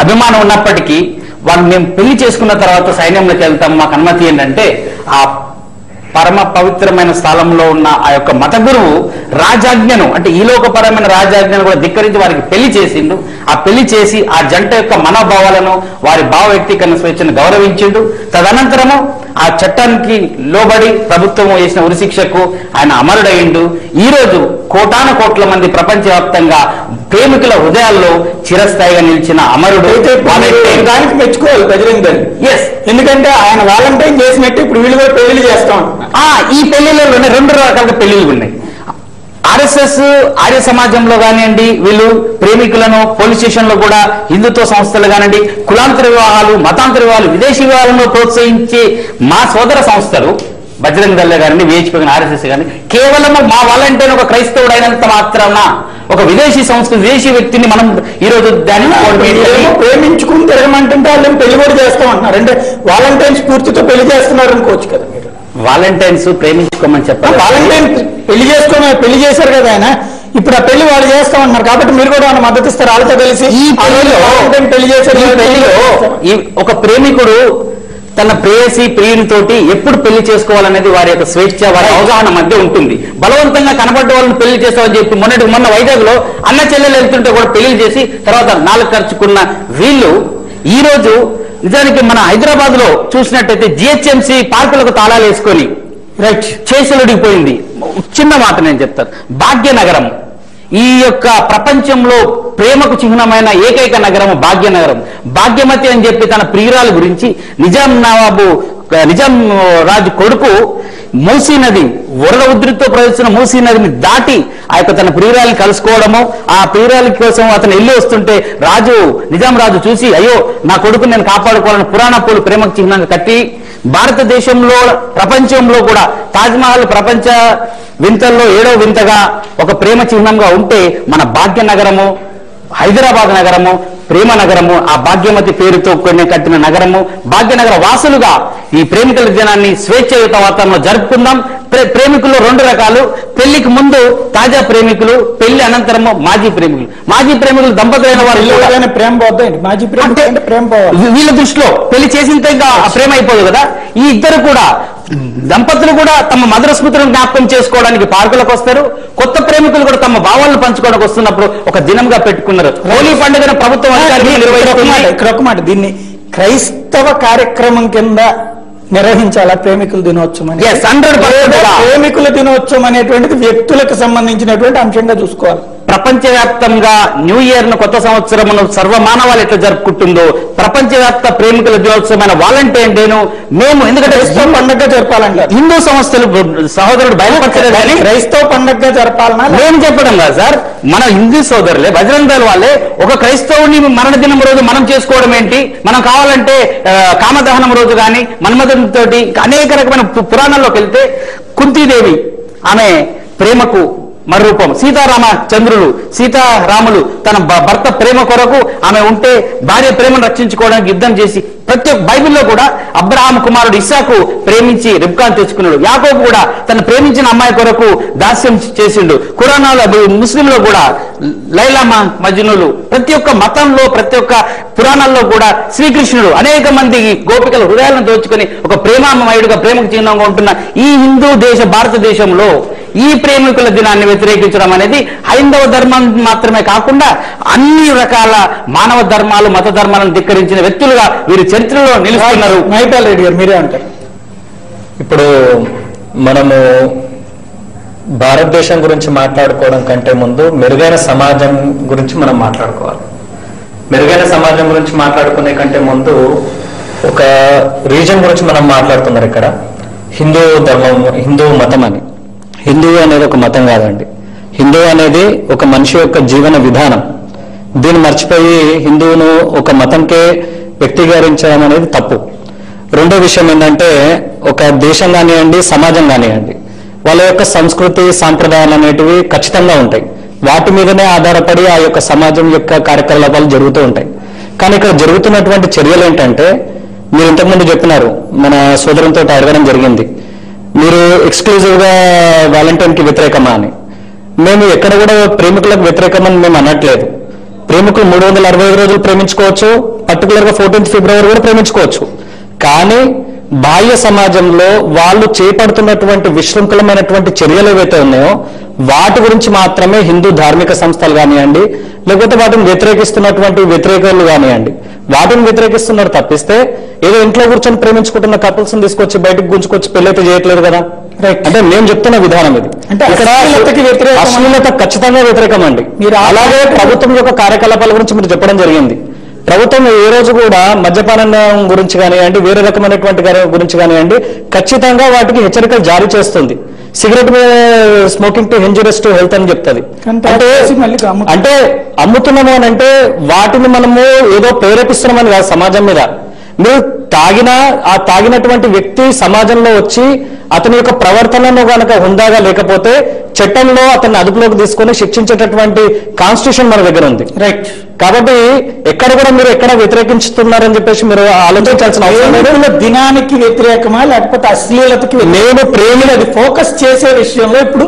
అభిమానం ఉన్నప్పటికీ వాళ్ళు మేము పెళ్లి చేసుకున్న తర్వాత సైన్యంలోకి వెళ్తాం, మాకు అనుమతి ఏంటంటే ఆ పరమ పవిత్రమైన స్థలంలో ఉన్న ఆ యొక్క మత గురువు రాజాజ్ఞను, అంటే ఈలోకపరమైన రాజాజ్ఞను కూడా ధిక్కరించి వారికి పెళ్లి చేసిండు. ఆ పెళ్లి చేసి ఆ జంట యొక్క మనోభావాలను, వారి భావ వ్యక్తీకరణ స్వేచ్ఛను గౌరవించిండు. తదనంతరము ఆ చట్టానికి లోబడి ప్రభుత్వం చేసిన ఉరిశిక్షకు ఆయన అమరుడయిండు. ఈ రోజు కోటాన కోట్ల మంది ప్రపంచవ్యాప్తంగా ప్రేమికుల హృదయాల్లో చిరస్థాయిగా నిలిచిన అమరుడు వాలంటైన్. దానికి మెచ్చుకోవాలి బజరంగ్ దళ్. ఎస్, ఎందుకంటే ఆయన వాలంటైన్ చేసినట్టు ఇప్పుడు వీళ్ళు కూడా పెళ్లి చేస్తాం. ఈ పెళ్లిళ్ళలోనే 2 రకాలుగా పెళ్లిళ్ళు ఉన్నాయి. ఆర్ఎస్ఎస్ ఆర్య సమాజంలో కానివ్వండి, వీళ్ళు ప్రేమికులను పోలీస్ స్టేషన్ లో కూడా హిందుత్వ సంస్థలు కానివ్వండి, కులాంతర వివాహాలు, మతాంతర వివాహాలు, విదేశీ వివాహాలను ప్రోత్సహించే మా సోదర సంస్థలు బజరంగ్ దళ్ కానీ, విహెచ్పి కానీ, ఆర్ఎస్ఎస్ కానీ కేవలం మా వాలంటీర్ ఒక క్రైస్తవుడు అయినంత మాత్రాన ఒక విదేశీ సంస్థ, విదేశీ వ్యక్తిని మనం ఈ రోజు దాన్ని ప్రేమించుకుని తిరగమంటుంటే వాళ్ళు పెళ్లి కూడా చేస్తామంటున్నారు. అంటే వాలంటైన్ స్ఫూర్తితో పెళ్లి చేస్తున్నారు అనుకోవచ్చు కదా మీరు. వాలంటైన్స్ ప్రేమించుకోమని చెప్పాలి. వాలంటైన్ పెళ్లి చేశారు కదా ఆయన, ఇప్పుడు ఆ పెళ్లి వాళ్ళు చేస్తామన్నారు కాబట్టి మీరు కూడా ఆయన మద్దతు ఇస్తారు. వాళ్ళతో కలిసి ఈ పెళ్లి చేశారు. ఒక ప్రేమికుడు తన ప్రియునితోటి ఎప్పుడు పెళ్లి చేసుకోవాలనేది వారి యొక్క స్వేచ్ఛ, వారి అవగాహన మధ్య ఉంటుంది. బలవంతంగా కనబడ్డ వాళ్ళని పెళ్లి చేస్తామని చెప్పి మొన్న వైజాగ్ లో అన్న చెల్లెలు వెళ్తుంటే కూడా పెళ్లి చేసి తర్వాత 4 ఖర్చుకున్న వీళ్ళు ఈ రోజు నిజానికి మన హైదరాబాద్ లో చూసినట్టయితే జిహెచ్ఎంసీ పార్కులకు తాళాలు వేసుకొని రైట్ చేసలుడిపోయింది. చిన్న మాట నేను చెప్తాను, భాగ్యనగరం ఈ యొక్క ప్రపంచంలో ప్రేమకు చిహ్నమైన ఏకైక నగరం భాగ్యనగరం. భాగ్యమతి అని చెప్పి తన ప్రియురాలు గురించి నిజాం రాజు కొడుకు మూసీ నది వరద ఉధృతితో ప్రవేశిస్తున్న మూసీ నదిని దాటి ఆ యొక్క తన ప్రియురాలిని కలుసుకోవడము, ఆ ప్రియురాలి కోసం అతను వెళ్ళి వస్తుంటే నిజాం రాజు చూసి అయ్యో నా కొడుకు నేను కాపాడుకోవాలని పురాణ పూలు ప్రేమకు చిహ్నంగా కట్టి భారతదేశంలో ప్రపంచంలో కూడా తాజ్మహల్ ప్రపంచ వింతల్లో 7వ వింతగా ఒక ప్రేమ చిహ్నంగా ఉంటే మన భాగ్యనగరము, హైదరాబాద్ నగరము ప్రేమ నగరము, ఆ భాగ్యమతి పేరుతో కొన్ని కట్టిన నగరము. భాగ్యనగర వాసులుగా ఈ ప్రేమికుల దినాన్ని స్వేచ్ఛయుత వాతావరణంలో జరుపుకుందాం. ప్రేమికులు 2 రకాలు, పెళ్లికి ముందు తాజా ప్రేమికులు, పెళ్లి అనంతరము మాజీ ప్రేమికులు. మాజీ ప్రేమికులు దంపతులైన వారు ప్రేమ పోతాయి. మాజీ ప్రేమ పోవాలి. వీళ్ళ దృష్టిలో పెళ్లి చేసిన ఇంకా ప్రేమ అయిపోదు కదా. ఈ ఇద్దరు కూడా దంపతులు కూడా తమ మధుర స్మృతులను జ్ఞాపకం చేసుకోవడానికి పార్కులకు వస్తారు. కొత్త ప్రేమికులు కూడా తమ భావాలను పంచుకోవడానికి వస్తున్నప్పుడు ఒక దినంగా పెట్టుకున్నారు. హోలీ పండుగను ప్రభుత్వం ఇక్కడ ఒక మాట, దీన్ని క్రైస్తవ కార్యక్రమం కింద నిర్వహించాలా ప్రేమికుల దినోత్సవం అని? ప్రేమికుల దినోత్సవం అనేటువంటిది వ్యక్తులకు సంబంధించినటువంటి అంశంగా చూసుకోవాలి. ప్రపంచవ్యాప్తంగా న్యూ ఇయర్ ను, కొత్త సంవత్సరమును సర్వమానవాళి ఎట్లా జరుపుకుంటుందో ప్రపంచవ్యాప్త ప్రేమికుల దినోత్సవమైన వాలంటైన్ డేను మేము ఎందుకంటే క్రైస్తవ పండుగగా జరపాలంటారు. హిందూ సంస్థలు సహోదరుడు బయలుపరచలేదు కానీ క్రైస్తవ పండుగగా జరపాలన్నా మేము చెప్పడం కాదు సార్. మన హిందూ సోదరులే బజరంగ్ దళ్ వాళ్ళే ఒక క్రైస్తవుని మరణ దినం రోజు మనం చేసుకోవడం ఏంటి? మనం కావాలంటే కామదహనం రోజు కానీ మన్మధునితోటి అనేక రకమైన పురాణాల్లోకి వెళ్తే కుంతీదేవి ఆమె ప్రేమకు మరూపం, సీతారామచంద్రులు సీతారాములు తన భర్త ప్రేమ కొరకు ఆమె ఉంటే భార్య ప్రేమను రక్షించుకోవడానికి యుద్ధం చేసి ప్రతి ఒక్క బైబిల్లో కూడా అబ్రహాం కుమారుడు ఇస్సాకు ప్రేమించి రిబ్కాను తెచ్చుకున్నాడు. యాకోబు కూడా తను ప్రేమించిన అమ్మాయి కొరకు దాస్యం చేసిండు. ఖురానాలో ముస్లింలో కూడా లైలా మజ్నూలు, ప్రతి ఒక్క మతంలో ప్రతి ఒక్క పురాణాల్లో కూడా శ్రీకృష్ణుడు అనేక మంది గోపికల హృదయాలను దోచుకొని ఒక ప్రేమామయుడిగా ప్రేమకు చిహ్నంగా ఉంటున్న ఈ హిందూ భారతదేశంలో ఈ ప్రేమికుల దినాన్ని వ్యతిరేకించడం అనేది హైందవ ధర్మం మాత్రమే కాకుండా అన్ని రకాల మానవ ధర్మాలు, మత ధర్మాలను ధిక్కరించిన వ్యక్తులుగా వీరు చరిత్రలో నిలుస్తున్నారు. మైపాల్ రెడ్డి గారు మీరే అంటారు. ఇప్పుడు మనము భారతదేశం గురించి మాట్లాడుకోవడం కంటే ముందు మెరుగైన సమాజం గురించి మనం మాట్లాడుకోవాలి. మెరుగైన సమాజం గురించి మాట్లాడుకునే కంటే ముందు ఒక రీజన్ గురించి మనం మాట్లాడుతున్నారు. ఇక్కడ హిందూ ధర్మం, హిందూ మతం అని. హిందువు అనేది ఒక మతం కాదండి. హిందువు అనేది ఒక మనిషి యొక్క జీవన విధానం. దీన్ని మర్చిపోయి హిందువును ఒక మతంకే వ్యక్తీకరించడం అనేది తప్పు. రెండో విషయం ఏంటంటే ఒక దేశం కానివ్వండి, సమాజం కానివ్వండి, వాళ్ళ యొక్క సంస్కృతి సాంప్రదాయాలు అనేటివి ఖచ్చితంగా ఉంటాయి. వాటి మీదనే ఆధారపడి ఆ యొక్క సమాజం యొక్క కార్యకలాపాలు జరుగుతూ ఉంటాయి. కానీ ఇక్కడ జరుగుతున్నటువంటి చర్యలు ఏంటంటే, మీరు ఇంతకుముందు చెప్పినారు, మన సోదరులతో అడగడం జరిగింది, మీరు ఎక్స్క్లూజివ్ గా వాలంటైన్ కి వ్యతిరేకమా అని. మేము ఎక్కడ కూడా ప్రేమికులకు వ్యతిరేకమని మేము అనట్లేదు. ప్రేమికులు 365 రోజులు ప్రేమించుకోవచ్చు, పర్టికులర్ గా 14th ఫిబ్రవరి కూడా ప్రేమించుకోవచ్చు. కానీ బాహ్య సమాజంలో వాళ్ళు చేపడుతున్నటువంటి విశృంఖలమైనటువంటి చర్యలు ఏవైతే ఉన్నాయో వాటి గురించి మాత్రమే హిందూ ధార్మిక సంస్థలు కానివ్వండి, లేకపోతే వాటిని వ్యతిరేకిస్తున్నటువంటి వ్యతిరేకులు కానివ్వండి, వాటిని వ్యతిరేకిస్తున్నారు తప్పిస్తే ఏదో ఇంట్లో కూర్చొని ప్రేమించుకుంటున్న కపుల్స్ తీసుకొచ్చి బయటకు గుంజుకొచ్చి పెళ్ళైతే చేయట్లేదు కదా. అంటే మేము చెప్తున్న విధానం ఇది. అంటే ఇక్కడ అశ్లీలతకి వ్యతిరేకం. అశ్లీలత ఖచ్చితంగా వ్యతిరేకం అండి. మీరు అలాగే ప్రభుత్వం యొక్క కార్యకలాపాల గురించి మీరు చెప్పడం జరిగింది. ప్రభుత్వం ఏ రోజు కూడా మద్యపానం గురించి కానివ్వండి, వేరే రకమైనటువంటి గురించి కానివ్వండి, ఖచ్చితంగా వాటికి హెచ్చరికలు జారీ చేస్తుంది. Cigarette smoking to injurious to health అని చెప్తుంది. అంటే అమ్ముతున్నాము అని అంటే వాటిని మనము ఏదో ప్రేరేపిస్తున్నామని కాదు సమాజం మీద. మీరు తాగినటువంటి వ్యక్తి సమాజంలో వచ్చి అతని యొక్క ప్రవర్తనను గనక హుందాగా లేకపోతే చట్టంలో అతన్ని అదుపులోకి తీసుకొని శిక్షించేటటువంటి కాన్స్టిట్యూషన్ మన దగ్గర ఉంది. రైట్. కాబట్టి ఎక్కడ కూడా మీరు ఎక్కడ వ్యతిరేకించుతున్నారని చెప్పేసి మీరు ఆలోచించాల్సిన అవసరం లేదు. దినానికి వ్యతిరేకమా లేకపోతే అశ్లీలతకి? నేను అది ఫోకస్ చేసే విషయంలో ఇప్పుడు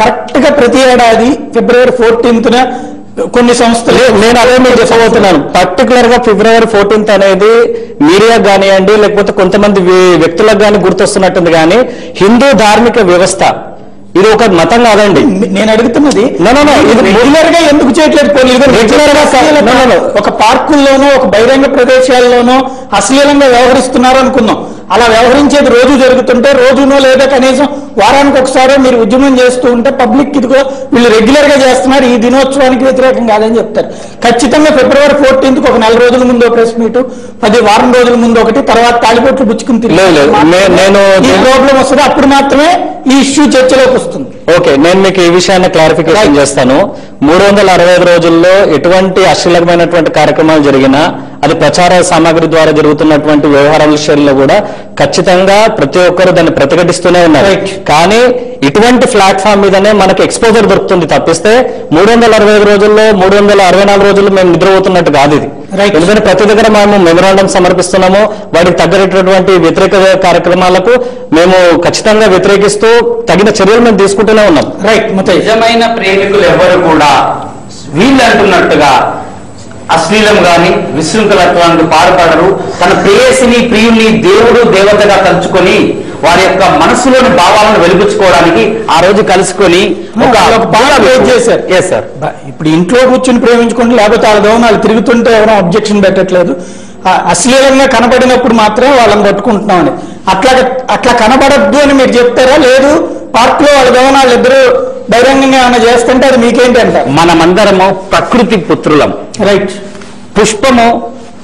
కరెక్ట్ గా ప్రతి ఏడాది February 14th కొన్ని సంస్థలు, నేను అదే మీరు చెప్పబోతున్నాను. పర్టికులర్ గా February 14th అనేది మీడియా కానివ్వండి లేకపోతే కొంతమంది వ్యక్తులకు కానీ గుర్తొస్తున్నట్టుంది. కానీ హిందూ ధార్మిక వ్యవస్థ ఇది ఒక మతం కాదండి. నేను అడుగుతున్నది ఇది రెగ్యులర్ గా ఎందుకు చేయట్లేదు? రెగ్యులర్ గా ఒక పార్కుల్లోనో ఒక బహిరంగ ప్రదేశాల్లోనో అశ్లీలంగా వ్యవహరిస్తున్నారు అనుకుందాం. అలా వ్యవహరించేది రోజు జరుగుతుంటే, రోజునో లేదా కనీసం వారానికి ఒకసారి మీరు ఉద్యమం చేస్తూ ఉంటే పబ్లిక్ ఇదిగో వీళ్ళు రెగ్యులర్ గా చేస్తున్నారు, ఈ దినోత్సవానికి వ్యతిరేకం కాదని చెప్తారు. ఖచ్చితంగా February 14th ఒక 4 రోజుల ముందు ప్రెస్ మీట్, 10 వారం రోజుల ముందు ఒకటి, తర్వాత తాళిబొట్లు పుచ్చుకుని నేను ప్రాబ్లం వస్తుంది. అప్పుడు మాత్రమే ఈ ఇష్యూ చర్చలోకి వస్తుంది. ఓకే, నేను మీకు ఈ విషయాన్ని క్లారిఫికేషన్ చేస్తాను. 365 రోజుల్లో ఎటువంటి అశ్లీలమైనటువంటి కార్యక్రమాలు జరిగినా అది ప్రచార సామాగ్రి ద్వారా జరుగుతున్నటువంటి వ్యవహారాల విషయంలో కూడా ఖచ్చితంగా ప్రతి ఒక్కరు దాన్ని ప్రతిఘటిస్తూనే ఉన్నారు. కానీ ఇటువంటి ప్లాట్ఫామ్ మీదనే మనకి ఎక్స్పోజర్ దొరుకుతుంది తప్పిస్తే 365 రోజుల్లో 364 రోజుల్లో మేము నిద్రపోతున్నట్టు కాదు ఇది. ఎందుకంటే ప్రతి దగ్గర మేము మెమోరాండం సమర్పిస్తున్నాము. వాటికి తగ్గటువంటి వ్యతిరేక కార్యక్రమాలకు మేము ఖచ్చితంగా వ్యతిరేకిస్తూ తగిన చర్యలు మేము తీసుకుంటూనే ఉన్నాం. రైట్. నిజమైన ప్రేమికులు ఎవరు కూడా వీళ్ళు అంటున్నట్టుగా అశ్లీలం గాని విశృంఖలత్వానికి పాల్పడరు. తన ప్రేయసిని ప్రియుల్ని దేవుడు దేవతగా తలుచుకొని వారి యొక్క మనసులోని భావాలను వెలిపించుకోవడానికి ఆ రోజు కలుసుకొని చేశారు. ఇప్పుడు ఇంట్లో కూర్చుని ప్రేమించుకోండి, లేకపోతే వాళ్ళ దోమనాలు తిరుగుతుంటే ఎవరో అబ్జెక్షన్ పెట్టట్లేదు. అశ్లీలంగా కనబడినప్పుడు మాత్రమే వాళ్ళని పట్టుకుంటున్నామని. అట్లా కనబడద్దు అని మీరు చెప్తారా? లేదు పార్క్ లో వాళ్ళ దోమనాలు ఇద్దరు బహిరంగంగా ఏమైనా చేస్తుంటే అది మీకేంటి అంటారు? మనమందరము ప్రకృతి పుత్రులం. రైట్. పుష్పము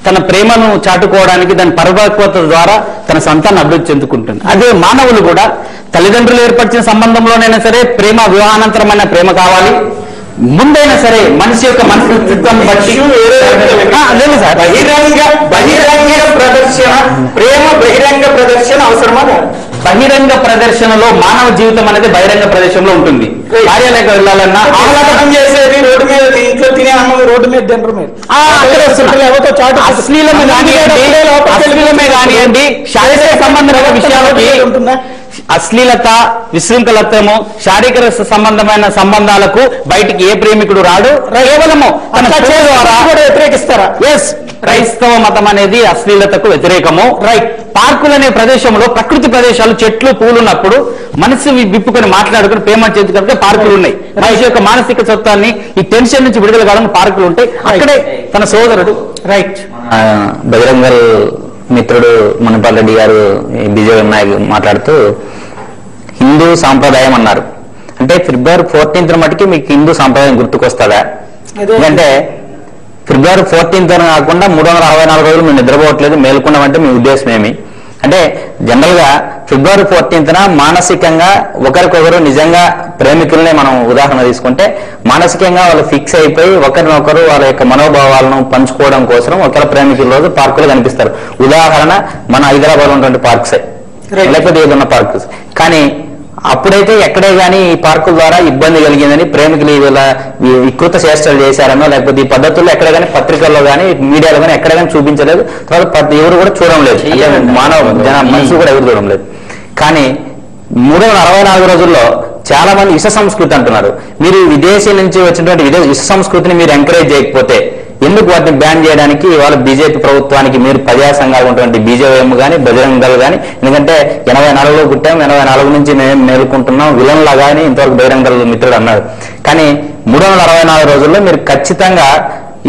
తన ప్రేమను చాటుకోవడానికి దాని పరిపక్వత ద్వారా తన సంతానం అభివృద్ధి చెందుకుంటుంది. అదే మానవులు కూడా తల్లిదండ్రులు ఏర్పరిచిన సంబంధంలోనైనా సరే ప్రేమ వివాహానంతరమైన ప్రేమ కావాలి. ముందైనా సరే మనిషి యొక్క మనస్తత్వం బట్టి లేదు సార్, బహిరంగ ప్రదర్శన ప్రేమ బహిరంగ ప్రదర్శన అవసరమా? బహిరంగ ప్రదర్శనలో మానవ జీవితం అనేది బహిరంగ ప్రదేశంలో ఉంటుంది. కార్యాలయానికి వెళ్ళాలన్నా ఆహ్లాదం చేసేది రోడ్డు మీద, ఇంట్లో తినే అన్నం రోడ్డు మీద తినరు మీరు. అశ్లీలమే కానివ్వండి, శారీరక సంబంధమైన విషయాలకి ఉంటుందా? అశ్లీలత విశృంఖలత్వము శారీరక సంబంధమైన సంబంధాలకు బయటికి ఏ ప్రేమికుడు రాడు. కేవలము వ్యతిరేకిస్తారా? ఎస్, క్రైస్తవ మతం అనేది అశ్లీలతకు వ్యతిరేకము. రైట్. పార్కులు అనే ప్రదేశంలో ప్రకృతి ప్రదేశాలు చెట్లు పూలున్నప్పుడు మనసు విప్పుకొని మాట్లాడుకుని ప్రేమ చేతుకుంటే పార్కులు ఉన్నాయి. మనిషి యొక్క మానసిక సత్వాన్ని ఈ టెన్షన్ నుంచి విడుదల కావాలని పార్కులు ఉంటాయి. అక్కడే తన సోదరుడు రైట్ బజరంగల్ మిత్రుడు మణిపాల్ రెడ్డి గారు బీజేపీ నాయకులు మాట్లాడుతూ హిందూ సాంప్రదాయం అన్నారు. అంటే February 14th మటుకి మీకు హిందూ సాంప్రదాయం గుర్తుకొస్తుందా? ఎందుకంటే February 14th కాకుండా 364 రోజులు మేము నిద్రపోవట్లేదు, మేల్కొన్నామంటే మీ ఉద్దేశం ఏమి? అంటే జనరల్ గా February 14th మానసికంగా ఒకరికొకరు నిజంగా ప్రేమికులనే మనం ఉదాహరణ తీసుకుంటే మానసికంగా వాళ్ళు ఫిక్స్ అయిపోయి ఒకరినొకరు వాళ్ళ యొక్క మనోభావాలను పంచుకోవడం కోసం ఒకరి ప్రేమికుల రోజు పార్కులు కనిపిస్తారు. ఉదాహరణ మన హైదరాబాద్ ఉన్నటువంటి పార్క్సే, లేకపోతే ఏదన్నా పార్క్స్. కానీ అప్పుడైతే ఎక్కడే కానీ ఈ పార్కుల ద్వారా ఇబ్బంది కలిగిందని ప్రేమికులు ఇలా వికృత చేష్టలు చేశారనో లేకపోతే ఈ పద్ధతుల్లో ఎక్కడ కానీ పత్రికల్లో కానీ మీడియాలో కానీ ఎక్కడ కానీ చూపించలేదు. తర్వాత ఎవరు కూడా చూడడం లేదు, మానవ మనుషులు కూడా ఎవరు చూడడం లేదు. కానీ 364 రోజుల్లో చాలా మంది విష సంస్కృతి అంటున్నారు. మీరు విదేశీ నుంచి వచ్చినటువంటి విష సంస్కృతిని మీరు ఎంకరేజ్ చేయకపోతే ఎందుకు వాటిని బ్యాన్ చేయడానికి ఇవాళ బీజేపీ ప్రభుత్వానికి మీరు ప్రజా సంఘాలు ఉన్నటువంటి బీజేఎం కానీ బజరంగ దళ్ కానీ, ఎందుకంటే 84లో పుట్టాం, 84 నుంచి మేము మేలుకుంటున్నాం విలన్లా కానీ ఇంతవరకు బజరంగ దళ మిత్రుడు అన్నారు. కానీ 364 రోజుల్లో మీరు ఖచ్చితంగా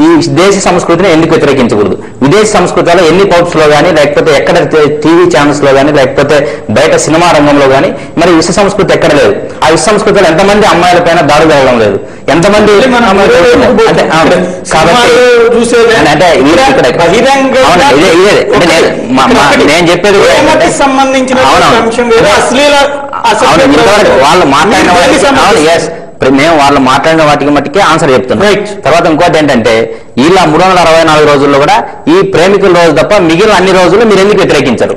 ఈ దేశ సంస్కృతిని ఎందుకు వ్యతిరేకించకూడదు? విదేశీ సంస్కృతిలో ఎన్ని పౌట్స్ లో కానీ, లేకపోతే ఎక్కడ టీవీ ఛానల్స్ లో కానీ, లేకపోతే బయట సినిమా రంగంలో కానీ మరి విశ్వ సంస్కృతి ఎక్కడ లేదు? ఆ విశ్వ సంస్కృతిలో ఎంతమంది అమ్మాయిల పైన దాడులు జరగడం లేదు? ఎంతమంది నేను చెప్పేది వాళ్ళు మాట్లాడిన మేము వాళ్ళు మాట్లాడిన వాటికి మట్టికే ఆన్సర్ చెప్తున్నాం. తర్వాత ఇంకోటి ఏంటంటే ఇలా 364 రోజుల్లో కూడా ఈ ప్రేమికుల రోజు తప్ప మిగిలిన అన్ని రోజులు మీరు ఎందుకు వ్యతిరేకించరు?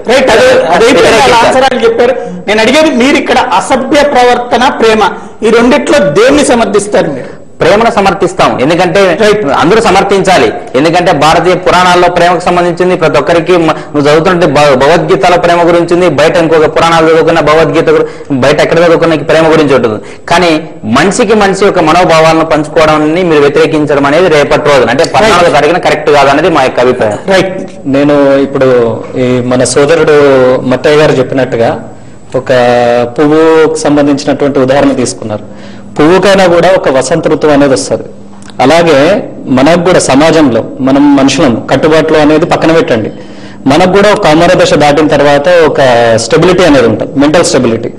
చెప్పారు. నేను అడిగేది మీరు ఇక్కడ అసభ్య ప్రవర్తన, ప్రేమ ఈ రెండిట్లో దేన్ని సమర్థిస్తారు? మీరు ప్రేమను సమర్థిస్తాం, ఎందుకంటే అందరూ సమర్థించాలి. ఎందుకంటే భారతీయ పురాణాల్లో ప్రేమకు సంబంధించింది ప్రతి ఒక్కరికి. నువ్వు చదువుతుంటే భగవద్గీతలో ప్రేమ గురించి ఉంది, బయట ఇంకొక పురాణాలు చదువుకున్న భగవద్గీత బయట ఎక్కడ చదువుకున్న ప్రేమ గురించి ఉంటుంది. కానీ మనిషికి మనిషి ఒక మనోభావాలను పంచుకోవడాన్ని మీరు వ్యతిరేకించడం అనేది రేపటి రోజున అంటే 14 తారీఖున కరెక్ట్ కాదనేది మా యొక్క అభిప్రాయం. రైట్. నేను ఇప్పుడు ఈ మన సోదరుడు మత్తయ్య గారు చెప్పినట్టుగా ఒక పువ్వుకు సంబంధించినటువంటి ఉదాహరణ తీసుకున్నారు. పువ్వుకైనా కూడా ఒక వసంత ఋతువు అనేది వస్తుంది. అలాగే మనకు కూడా సమాజంలో మనం మనుషులం కట్టుబాట్లు అనేది పక్కన పెట్టండి, మనకు కూడా ఒక కౌమార దశ దాటిన తర్వాత ఒక స్టెబిలిటీ అనేది ఉంటుంది, మెంటల్ స్టెబిలిటీ.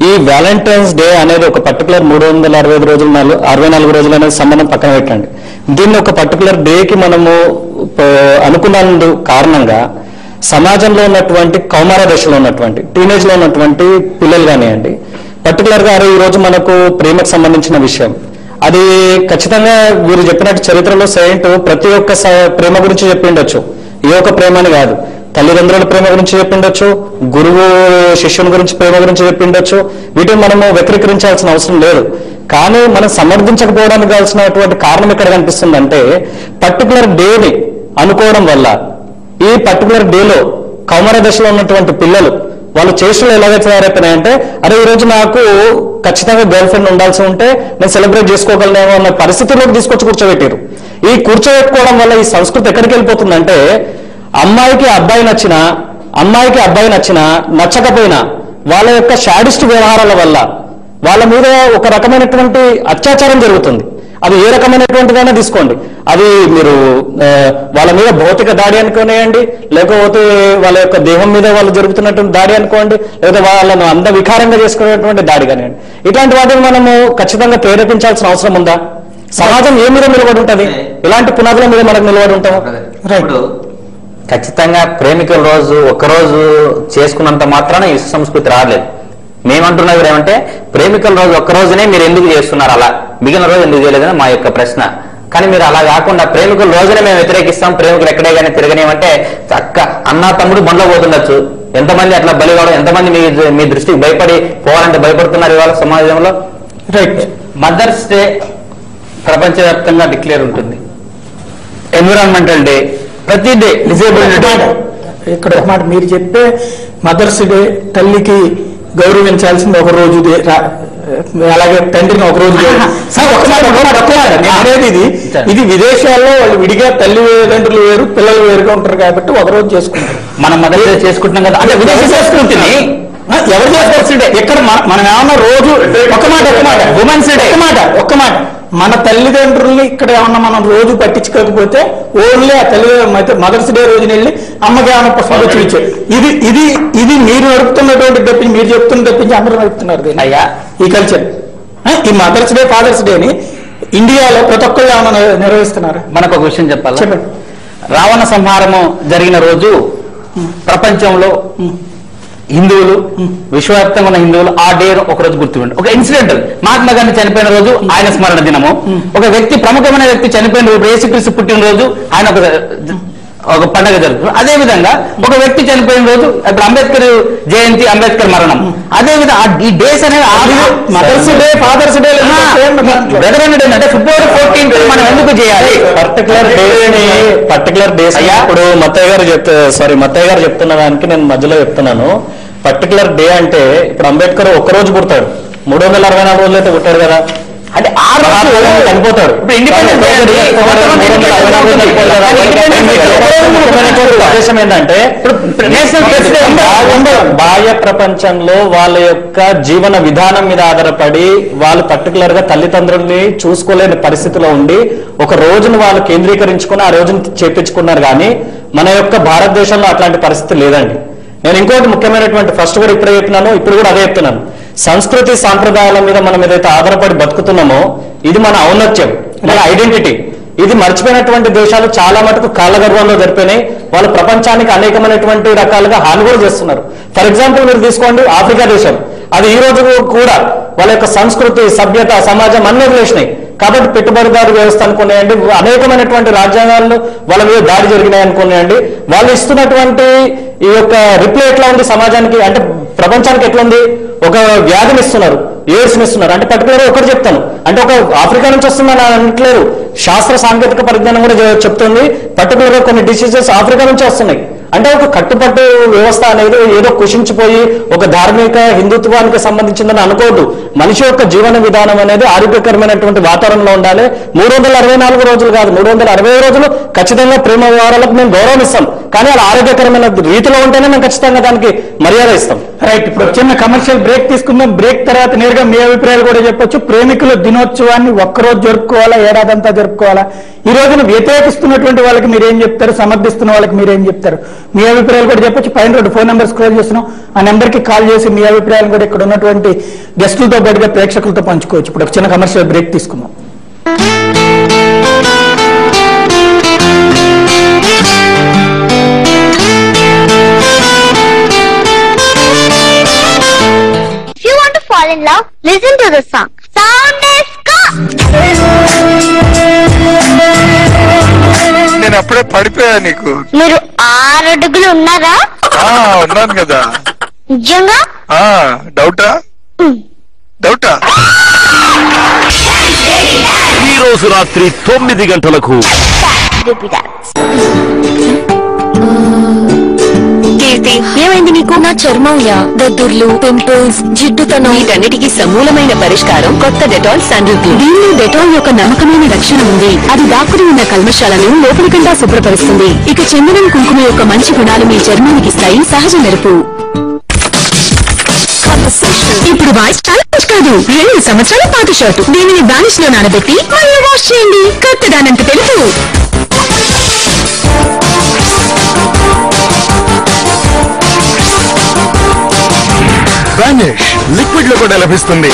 ఈ వ్యాలంటైన్స్ డే అనేది ఒక పర్టికులర్ 365 రోజులు 64 రోజులు అనేది సంబంధం పక్కన పెట్టండి. దీన్ని ఒక పర్టికులర్ డేకి మనము అనుకున్నందు కారణంగా సమాజంలో ఉన్నటువంటి కౌమార దశలో ఉన్నటువంటి టీనేజ్ లో ఉన్నటువంటి పిల్లలు కానివ్వండి, పర్టికులర్ గా ఈ రోజు మనకు ప్రేమకు సంబంధించిన విషయం అది ఖచ్చితంగా వీరు చెప్పినట్టు చరిత్రలో సెయింట్ ప్రతి ఒక్క ప్రేమ గురించి చెప్పిండొచ్చు. ఏ ఒక్క ప్రేమ అని కాదు, తల్లిదండ్రుల ప్రేమ గురించి చెప్పిండొచ్చు, గురువు శిష్యుని గురించి ప్రేమ గురించి చెప్పిండొచ్చు. వీటిని మనము వ్యతిరేకించాల్సిన అవసరం లేదు. కానీ మనం సమర్థించకపోవడానికి కావాల్సినటువంటి కారణం ఎక్కడ కనిపిస్తుందంటే పర్టికులర్ డేని అనుకోవడం వల్ల ఈ పర్టికులర్ డేలో కౌమార దశలో ఉన్నటువంటి పిల్లలు వాళ్ళు చేష్టలు ఎలాగైతే తయారైపోయినాయంటే అరే ఈ రోజు నాకు ఖచ్చితంగా గర్ల్ ఫ్రెండ్ ఉండాల్సి ఉంటే నేను సెలబ్రేట్ చేసుకోగలనేమో అన్న పరిస్థితిలోకి తీసుకొచ్చి కూర్చోబెట్టారు. ఈ కూర్చోబెట్టుకోవడం వల్ల ఈ సంస్కృతి ఎక్కడికి వెళ్ళిపోతుందంటే అమ్మాయికి అబ్బాయి నచ్చినా నచ్చకపోయినా వాళ్ళ యొక్క షాడిస్ట్ వ్యవహారాల వల్ల వాళ్ళ మీద ఒక రకమైనటువంటి అత్యాచారం జరుగుతుంది. అది ఏ రకమైనటువంటిదైనా తీసుకోండి, అది మీరు వాళ్ళ మీద భౌతిక దాడి అనుకోనేయండి, లేకపోతే వాళ్ళ యొక్క దేహం మీద వాళ్ళు జరుగుతున్నటువంటి దాడి అనుకోండి, లేకపోతే వాళ్ళను వికారంగా చేసుకునేటువంటి దాడి కానివ్వండి. ఇట్లాంటి వాటిని మనము ఖచ్చితంగా ప్రేరేపించాల్సిన అవసరం ఉందా? సమాజం ఏ మీద నిలబడి ఉంటుంది? ఇలాంటి పునాదుల మీద మనకు నిలబడి ఉంటాం. రైట్. ఖచ్చితంగా ప్రేమికుల రోజు ఒక్కరోజు చేసుకున్నంత మాత్రాన ఈ సంస్కృతి రాలేదు. మేమంటున్నది ఏమంటే ప్రేమికుల రోజు ఒక్కరోజునే మీరు ఎందుకు చేస్తున్నారు, అలా మిగిలిన రోజు ఎందుకు చేయలేదని మా యొక్క ప్రశ్న. కానీ మీరు అలా కాకుండా ప్రేమికుల రోజునే మేము వ్యతిరేకిస్తాం, ప్రేమికులు ఎక్కడే కానీ తిరగనేమంటే అక్క అన్న తమ్ముడు బండ్లో పోతుండొచ్చు. ఎంతమంది అట్లా బలి కావడం, ఎంతమంది మీ దృష్టికి భయపడి పోవాలంటే భయపడుతున్నారు ఇవాళ సమాజంలో. రైట్. మదర్స్ డే ప్రపంచవ్యాప్తంగా డిక్లేర్ ఉంటుంది, ఎన్విరాన్మెంటల్ డే, ప్రతి డే డిసేబుల్ డే. ఇక్కడ ఒక మాట మీరు చెప్పే మదర్స్ డే తల్లికి గౌరవించాల్సింది ఒక రోజు, అలాగే తండ్రిని ఒక రోజు. ఇది విదేశాల్లో వాళ్ళు విడిగా తల్లిదండ్రులు వేరు పిల్లలు వేరుగా ఉంటారు కాబట్టి ఒక రోజు చేసుకుంటారు. మనం మదర్ డే చేసుకుంటున్నాం కదా, అంటే విదేశీ సంస్కృతిని ఎవరు చేసుకోవచ్చు? ఇక్కడ మనం ఏమన్నా రోజు ఉమెన్స్ డే ఒక్క మాట మన తల్లిదండ్రుల్ని ఇక్కడ ఏమన్నా మనం రోజు పట్టించుకోకపోతే ఓన్లీ ఆ తల్లి మదర్స్ డే రోజున వెళ్ళి అమ్మకి ఏమన్నా పుష్పాలు చూపించారు. ఇది మీరు నడుపుతున్నటువంటి తప్పించి, మీరు చెప్తున్న తప్పించి అందరూ నడుపుతున్నారు అయ్యా ఈ కల్చర్. ఈ మదర్స్ డే ఫాదర్స్ డేని ఇండియాలో ప్రతి ఒక్కళ్ళు ఏమన్నా నిర్వహిస్తున్నారు. మనకు ఒక విషయం చెప్పాలి. చెప్పండి. రావణ సంహారము జరిగిన రోజు ప్రపంచంలో హిందువులు, విశ్వవ్యాప్తంగా ఉన్న హిందువులు ఆ డే ఒకరోజు గుర్తుండి ఒక ఇన్సిడెంటల్ మహాత్మా గాంధీ చనిపోయిన రోజు ఆయన స్మరణ దినము, ఒక వ్యక్తి ప్రముఖమైన వ్యక్తి చనిపోయిన రోజు యేసుక్రీస్తు పుట్టినరోజు ఆయన ఒక పండుగ జరుగుతుంది. అదే విధంగా ఒక వ్యక్తి చనిపోయిన రోజు ఇప్పుడు అంబేద్కర్ జయంతి, అంబేద్కర్ మరణం, అదే విధంగా ఈ డేస్ అనేది మదర్స్ డే ఫాదర్స్ డే అంటే ఫిబ్రవరి 14 మనం ఎందుకు చేయాలి పర్టికులర్ డేస్? ఇప్పుడు మత్తయ్య గారు చెప్తున్న దానికి నేను మధ్యలో చెప్తున్నాను. పర్టికులర్ డే అంటే ఇప్పుడు అంబేద్కర్ ఒక్కరోజు పుడతాడు, 364 రోజులు అయితే పుట్టాడు కదా. అంటే ఆ రోజు చనిపోతాడు. ఉద్దేశం ఏంటంటే బాహ్య ప్రపంచంలో వాళ్ళ యొక్క జీవన విధానం మీద ఆధారపడి వాళ్ళు పర్టికులర్ గా తల్లిదండ్రుల్ని చూసుకోలేని పరిస్థితిలో ఉండి ఒక రోజును వాళ్ళు కేంద్రీకరించుకుని ఆ రోజును చేపించుకున్నారు. కానీ మన యొక్క భారతదేశంలో అట్లాంటి పరిస్థితి లేదండి. నేను ఇంకోటి ముఖ్యమైనటువంటి ఫస్ట్ కూడా ఇప్పుడే చెప్పినాను, ఇప్పుడు కూడా అదే చెప్తున్నాను. సంస్కృతి సాంప్రదాయాల మీద మనం ఏదైతే ఆధారపడి బతుకుతున్నామో ఇది మన ఔన్నత్యం, మన ఐడెంటిటీ. ఇది మర్చిపోయినటువంటి దేశాలు చాలా మటుకు కాళ్ళగర్వంలో జరిపినాయి. వాళ్ళు ప్రపంచానికి అనేకమైనటువంటి రకాలుగా హాని కూడా చేస్తున్నారు. ఫర్ ఎగ్జాంపుల్ మీరు తీసుకోండి ఆఫ్రికా దేశం, అది ఈ రోజు కూడా వాళ్ళ యొక్క సంస్కృతి, సభ్యత, సమాజం అన్ని వదిలేసినాయి. కాబట్టి పెట్టుబడిదారు వ్యవస్థ అనుకున్నాయండి, అనేకమైనటువంటి రాజ్యాంగాలు వాళ్ళ మీద దాడి జరిగినాయి అనుకున్నాయండి. వాళ్ళు ఇస్తున్నటువంటి ఈ యొక్క రిప్లై ఎట్లా ఉంది సమాజానికి అంటే ప్రపంచానికి ఎట్లా ఉంది? ఒక వ్యాధిని ఇస్తున్నారు, ఎయిడ్స్ని ఇస్తున్నారు. అంటే పర్టికులర్ ఒకటి చెప్తాను, అంటే ఒక ఆఫ్రికా నుంచి వస్తుందని అనట్లేదు, శాస్త్ర సాంకేతిక పరిజ్ఞానం కూడా చెప్తుంది పర్టికులర్ గా కొన్ని డిసీజెస్ ఆఫ్రికా నుంచి వస్తున్నాయి. అంటే ఒక కట్టుబట్టు వ్యవస్థ అనేది ఏదో కుషించిపోయి ఒక ధార్మిక హిందుత్వానికి సంబంధించిందని అనుకోవద్దు. మనిషి యొక్క జీవన విధానం అనేది ఆరోగ్యకరమైనటువంటి వాతావరణంలో ఉండాలి. 364 రోజులు కాదు, 360 రోజులు ఖచ్చితంగా ప్రేమ వ్యవహారాలకు మేము గౌరవం ఇస్తాం. కానీ అలా ఆరోగ్యకరమైన రీతిలో ఉంటేనే మేము ఖచ్చితంగా దానికి మర్యాద ఇస్తాం. రైట్, ఇప్పుడు చిన్న కమర్షియల్ బ్రేక్ తీసుకుందాం. బ్రేక్ తర్వాత నేరుగా మీ అభిప్రాయాలు కూడా చెప్పొచ్చు. ప్రేమికుల దినోత్సవాన్ని ఒక్కరోజు జరుపుకోవాలా, ఏడాదంతా జరుపుకోవాలా? ఈ రోజున వ్యతిరేకిస్తున్నటువంటి వాళ్ళకి మీరేం చెప్తారు, సమర్థిస్తున్న వాళ్ళకి మీరేం చెప్తారు? మీ అభిప్రాయాలు కూడా చెప్పొచ్చు. పైన 2 ఫోన్ నెంబర్ స్క్రోల్ చేస్తున్నాం, ఆ నెంబర్ కి కాల్ చేసి మీ అభిప్రాయాలు కూడా ఇక్కడ ఉన్నటువంటి గెస్టులతో పాటుగా ప్రేక్షకులతో పంచుకోవచ్చు. ఇప్పుడు ఒక చిన్న కమర్షియల్ బ్రేక్ తీసుకుందాం. If you want to fall in love, listen to the song. Sound is go. నేను అప్పుడే పడిపోయా నీకు. మీరు 6 అడుగులు ఉన్నారా? ఉన్నాను కదా. నిజంగా? డౌటా? డౌటా? ఈ రోజు రాత్రి 9 గంటలకు కీర్తి, ఏమైంది నీకు? నా చర్మంయా, దద్దుర్లు, పింపుల్స్, జిడ్డుతనం, వీటన్నిటికీ సమూలమైన పరిష్కారం కొత్త డెటాల్ శాండిల్. దీనిలో డెటాల్ యొక్క నమ్మకమైన రక్షణ ఉంది. అది దాక్కుని ఉన్న కల్మషాలను లోపలికండా శుభ్రపరుస్తుంది. ఇక చందనం, కుంకుమ యొక్క మంచి గుణాలు మీ చర్మానికి ఇస్తాయి సహజ మెరుపు. ఇప్పుడు వాయిస్ ఛాలెంజ్ కాదు, 2 సంవత్సరాల పాత షర్టు. దీనిని వానిష్ లో నానబెట్టి మళ్ళీ వాష్ చేయండి, కొత్తదానంత తెలుపు. వానిష్ లిక్విడ్ లో కూడా లభిస్తుంది.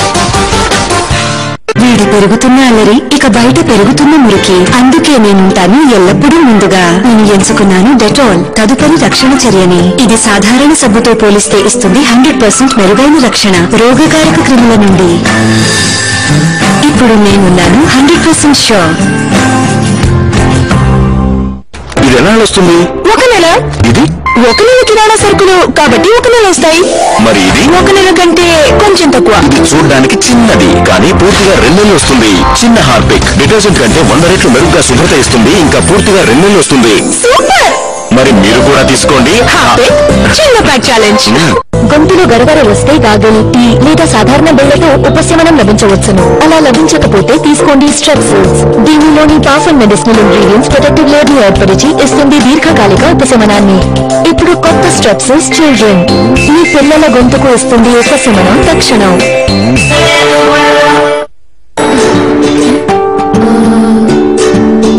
వీడి పెరుగుతున్న అల్లరి ఇక బయట పెరుగుతున్న మురికి. అందుకే నేనుంటాను ఎల్లప్పుడూ ముందుగా. నేను ఎంచుకున్నాను డెటాల్ తదుపరి రక్షణ చర్యని. ఇది సాధారణ సబ్బుతో పోలిస్తే ఇస్తుంది 100% మెరుగైన రక్షణ రోగకారక క్రిముల నుండి. ఇప్పుడు నేనున్నాను 100% షూర్. ఇది ఎలా వస్తుంది? 1 నెల. ఇది 1 నెల కిరాణా సరుకులు కాబట్టి 1 నెల వస్తాయి. మరి ఇది 1 నెల కంటే కొంచెం తక్కువ. ఇది చూడడానికి చిన్నది కానీ పూర్తిగా 2 నెలలు వస్తుంది. చిన్న హార్పిక్ డిటర్జెంట్ కంటే 100 రెట్లు మెరుగ్గా శుభ్రత ఇస్తుంది. ఇంకా పూర్తిగా 2 నెలలు వస్తుంది. సూపర్. మరి మీరు కూడా తీసుకోండి. చిన్న ప్యాక్ ఛాలెంజ్. గొంతులో గరగర వస్తే గాగలి, టీ లేదా సాధారణ బెల్లతో ఉపశమనం లభించవచ్చును. అలా లభించకపోతే తీసుకోండి స్ట్రెప్సిల్స్. దీనిలోని పాఫన్ మెడిసినల్ ఇంగ్రీడియంట్స్ ప్రొటెక్టివ్ లేయర్ ని ఏర్పరిచి ఇస్తుంది దీర్ఘకాలిక ఉపశమనాన్ని. ఇప్పుడు కొత్త స్ట్రెప్సిల్స్ చిల్డ్రన్. మీ పిల్లల గొంతుకు ఇస్తుంది ఉపశమనం తక్షణం.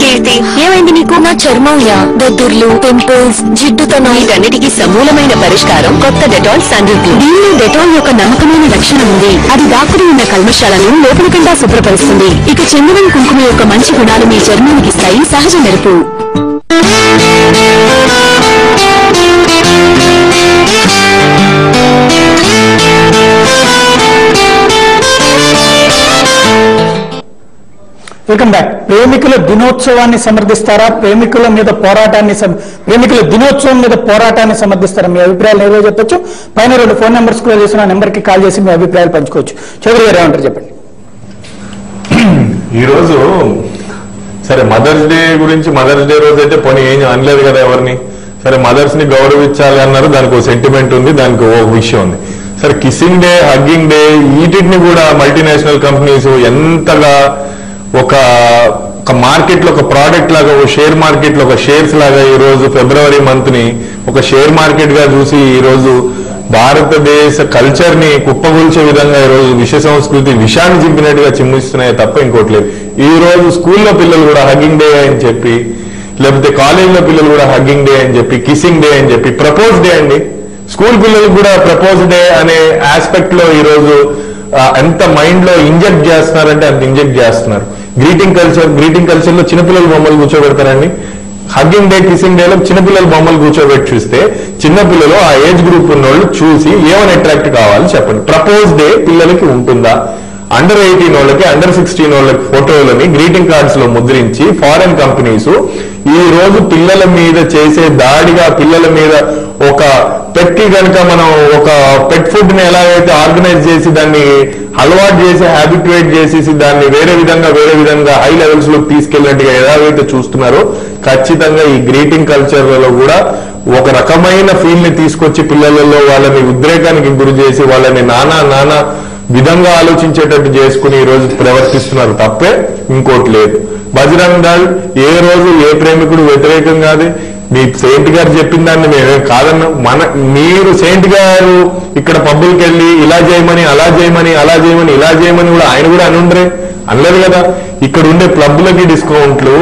కీర్తి, ఏమైంది నీకు? నా చర్మంయా, దద్దుర్లు, పింపుల్స్, జిడ్డుతనం, వీటన్నిటికీ సమూలమైన పరిష్కారం కొత్త డెటాల్ శాండిల్. దీనిలో డెటాల్ యొక్క నమ్మకమైన రక్షణ ఉంది. అది దాక్కుని ఉన్న కల్మషాలను లోపలికండా శుభ్రపరుస్తుంది. ఇక చందనం, కుంకుమ యొక్క మంచి గుణాలు మీ చర్మానికి ఇస్తాయి సహజ మెరుపు. Welcome back. ప్రేమికుల దినోత్సవాన్ని సమర్థిస్తారా, ప్రేమికుల దినోత్సవం మీద పోరాటాన్ని సమర్థిస్తారా? మీ అభిప్రాయాలు ఏదో చెప్పొచ్చు. పైన 2 ఫోన్ నెంబర్స్ కూడా చేసిన నెంబర్ కి కాల్ చేసి మీ అభిప్రాయాలు పంచుకోవచ్చు. చౌదరి గారు ఏమంటారు చెప్పండి. ఈరోజు సరే మదర్స్ డే గురించి, మదర్స్ డే రోజు అయితే పోనీ ఏం అనలేదు కదా ఎవరిని. సరే మదర్స్ ని గౌరవించాలి అన్నారు, దానికి ఒక సెంటిమెంట్ ఉంది, దానికి ఒక విషయం ఉంది. సరే కిస్సింగ్ డే, హగ్గింగ్ డే, వీటిని కూడా మల్టీనేషనల్ కంపెనీస్ ఎంతగా ఒక మార్కెట్ లో ఒక ప్రోడక్ట్ లాగా, ఒక షేర్ మార్కెట్ లో ఒక షేర్స్ లాగా ఈ రోజు ఫిబ్రవరి మంత్ ని ఒక షేర్ మార్కెట్ గా చూసి ఈ రోజు భారతదేశ కల్చర్ ని కుప్పగొల్చే విధంగా ఈ రోజు విష సంస్కృతి విషాన్ని చింపినట్టుగా చిమ్మిస్తున్నాయి తప్ప ఇంకోటి లేదు. ఈ రోజు స్కూల్లో పిల్లలు కూడా హగ్గింగ్ డే అని చెప్పి, లేకపోతే కాలేజీలో పిల్లలు కూడా హగ్గింగ్ డే అని చెప్పి, కిస్సింగ్ డే అని చెప్పి, ప్రపోజ్ డే అండి, స్కూల్ పిల్లలకు కూడా ప్రపోజ్ డే అనే ఆస్పెక్ట్ లో ఈ రోజు ఎంత మైండ్ లో ఇంజెక్ట్ చేస్తున్నారంటే అంత ఇంజెక్ట్ చేస్తున్నారు. గ్రీటింగ్ కల్చర్ లో చిన్నపిల్లలు బొమ్మలు కూర్చోబెడతారండి. హగ్గింగ్ డే, కిస్సింగ్ డేలో చిన్నపిల్లలు బొమ్మలు కూర్చోబెట్టి చూస్తే చిన్నపిల్లలు ఆ ఏజ్ గ్రూప్ ఉన్న వాళ్ళు చూసి ఏమని అట్రాక్ట్ కావాలి చెప్పండి. ప్రపోజ్ డే పిల్లలకి ఉంటుందా? అండర్ 18 వాళ్ళకి, అండర్ 16 వాళ్ళకి ఫోటోలని గ్రీటింగ్ కార్డ్స్ లో ముద్రించి ఫారెన్ కంపెనీస్ ఈ రోజు పిల్లల మీద చేసే దాడిగా, పిల్లల మీద ఒక పెట్ కి కనుక మనం ఒక పెట్ ఫుడ్ ని ఎలాగైతే ఆర్గనైజ్ చేసి దాన్ని అలవాటు చేసి హ్యాబిట్యుయేట్ చేసేసి దాన్ని వేరే విధంగా హై లెవెల్స్ లోకి తీసుకెళ్ళినట్టుగా ఎలాగైతే చూస్తున్నారో ఖచ్చితంగా ఈ గ్రీటింగ్ కల్చర్లలో కూడా ఒక రకమైన ఫీల్ ని తీసుకొచ్చి పిల్లలలో వాళ్ళని ఉద్రేకానికి గురి చేసి వాళ్ళని నానా విధంగా ఆలోచించేటట్టు చేసుకుని ఈ రోజు ప్రవర్తిస్తున్నారు తప్పే ఇంకోటి లేదు. బజరంగ్ దళ్ ఏ రోజు ఏ ప్రేమికుడు వ్యతిరేకం కాదు. మీ సెయింట్ గారు చెప్పిన దాన్ని మేమేం కాదన్నాం. మీరు సెయింట్ గారు ఇక్కడ పబ్బులకి వెళ్ళి ఇలా చేయమని అలా చేయమని ఇలా చేయమని కూడా ఆయన కూడా అనుండ్రే అనలేదు కదా. ఇక్కడ ఉండే క్లబ్లకి డిస్కౌంట్లు,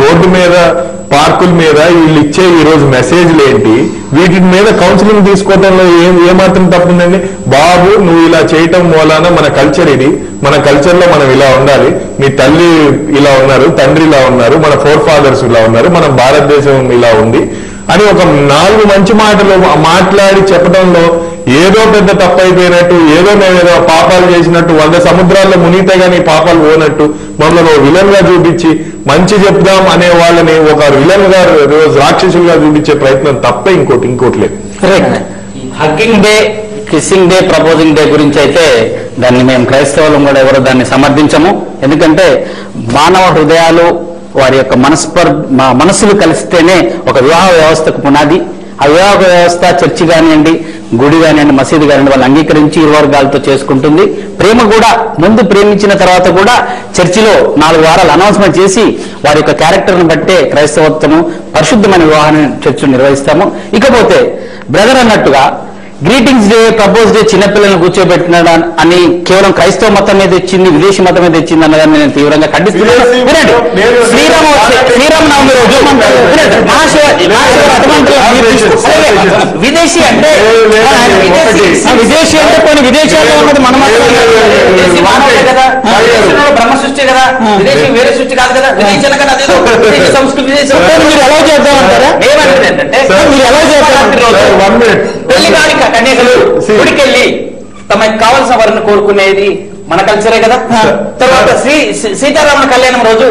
రోడ్డు మీద, పార్కుల మీద వీళ్ళు ఇచ్చే ఈ రోజు మెసేజ్లు ఏంటి, వీటి మీద కౌన్సిలింగ్ తీసుకోవడంలో ఏమాత్రం తప్పుందండి? బాబు నువ్వు ఇలా చేయటం మూలాన మన కల్చర్ ఇది, మన కల్చర్ లో మనం ఇలా ఉండాలి, మీ తల్లి ఇలా ఉన్నారు, తండ్రి ఇలా ఉన్నారు, మన ఫోర్ ఫాదర్స్ ఇలా ఉన్నారు, మన భారతదేశం ఇలా ఉంది అని ఒక 4 మంచి మాటలు మాట్లాడి చెప్పడంలో ఏదో పెద్ద తప్పు అయిపోయినట్టు, మేమేదో పాపాలు చేసినట్టు, 100 సముద్రాల్లో మునిగితే గానీ పాపాలు పోనట్టు మమ్మల్ని విలన్ గా చూపించి మంచి చెప్దాం అనే వాళ్ళని ఒక విలన్ గా, రాక్షసులుగా చూపించే ప్రయత్నం తప్పే ఇంకోటి లేదు. Hugging day, kissing day, proposing day గురించి అయితే దాన్ని మేము క్రైస్తవులు కూడా ఎవరు దాన్ని సమర్థించము. ఎందుకంటే మానవ హృదయాలు, వారి యొక్క మనస్సులు కలిస్తేనే ఒక వివాహ వ్యవస్థకు పునాది. ఆ వివాహ వ్యవస్థ చర్చి కానివ్వండి, గుడి కానివ్వండి, మసీదు కానివ్వండి, వాళ్ళు అంగీకరించి ఇరు వర్గాలతో చేసుకుంటుంది. ప్రేమ కూడా ముందు ప్రేమించిన తర్వాత కూడా చర్చిలో 4 వారాలు అనౌన్స్మెంట్ చేసి వారి యొక్క క్యారెక్టర్ను బట్టే క్రైస్తవత్వము పరిశుద్ధమైన వివాహాన్ని చర్చలు నిర్వహిస్తాము. ఇకపోతే బ్రదర్ అన్నట్టుగా గ్రీటింగ్స్ డే, ప్రపోజ్ డే చిన్నపిల్లలను కూర్చోబెట్టినాడు అని కేవలం క్రైస్తవ మతం మీద ఇచ్చింది, విదేశీ మతం మీద ఇచ్చింది అన్నదాన్ని నేను తీవ్రంగా ఖండిస్తున్నాను. శ్రీరామనవమి రోజు విదేశీ అంటే కొన్ని విదేశాల్లో ఉన్నది మన కదా, బ్రహ్మ సృష్టి కదా, విదేశీ వేరే సృష్టి కాదు కదా, విదేశాల కదా సంస్కృతి. మీరు ఎలా చేద్దామంటారా? ఏమంటే మీరు ఎలా చేద్దాం పెళ్లి కాని కన్యకలు గుడికెళ్ళి తమకు కావలసిన వారిని కోరుకునేది మన కల్చరే కదా. తర్వాత సీతారాముల కళ్యాణం రోజు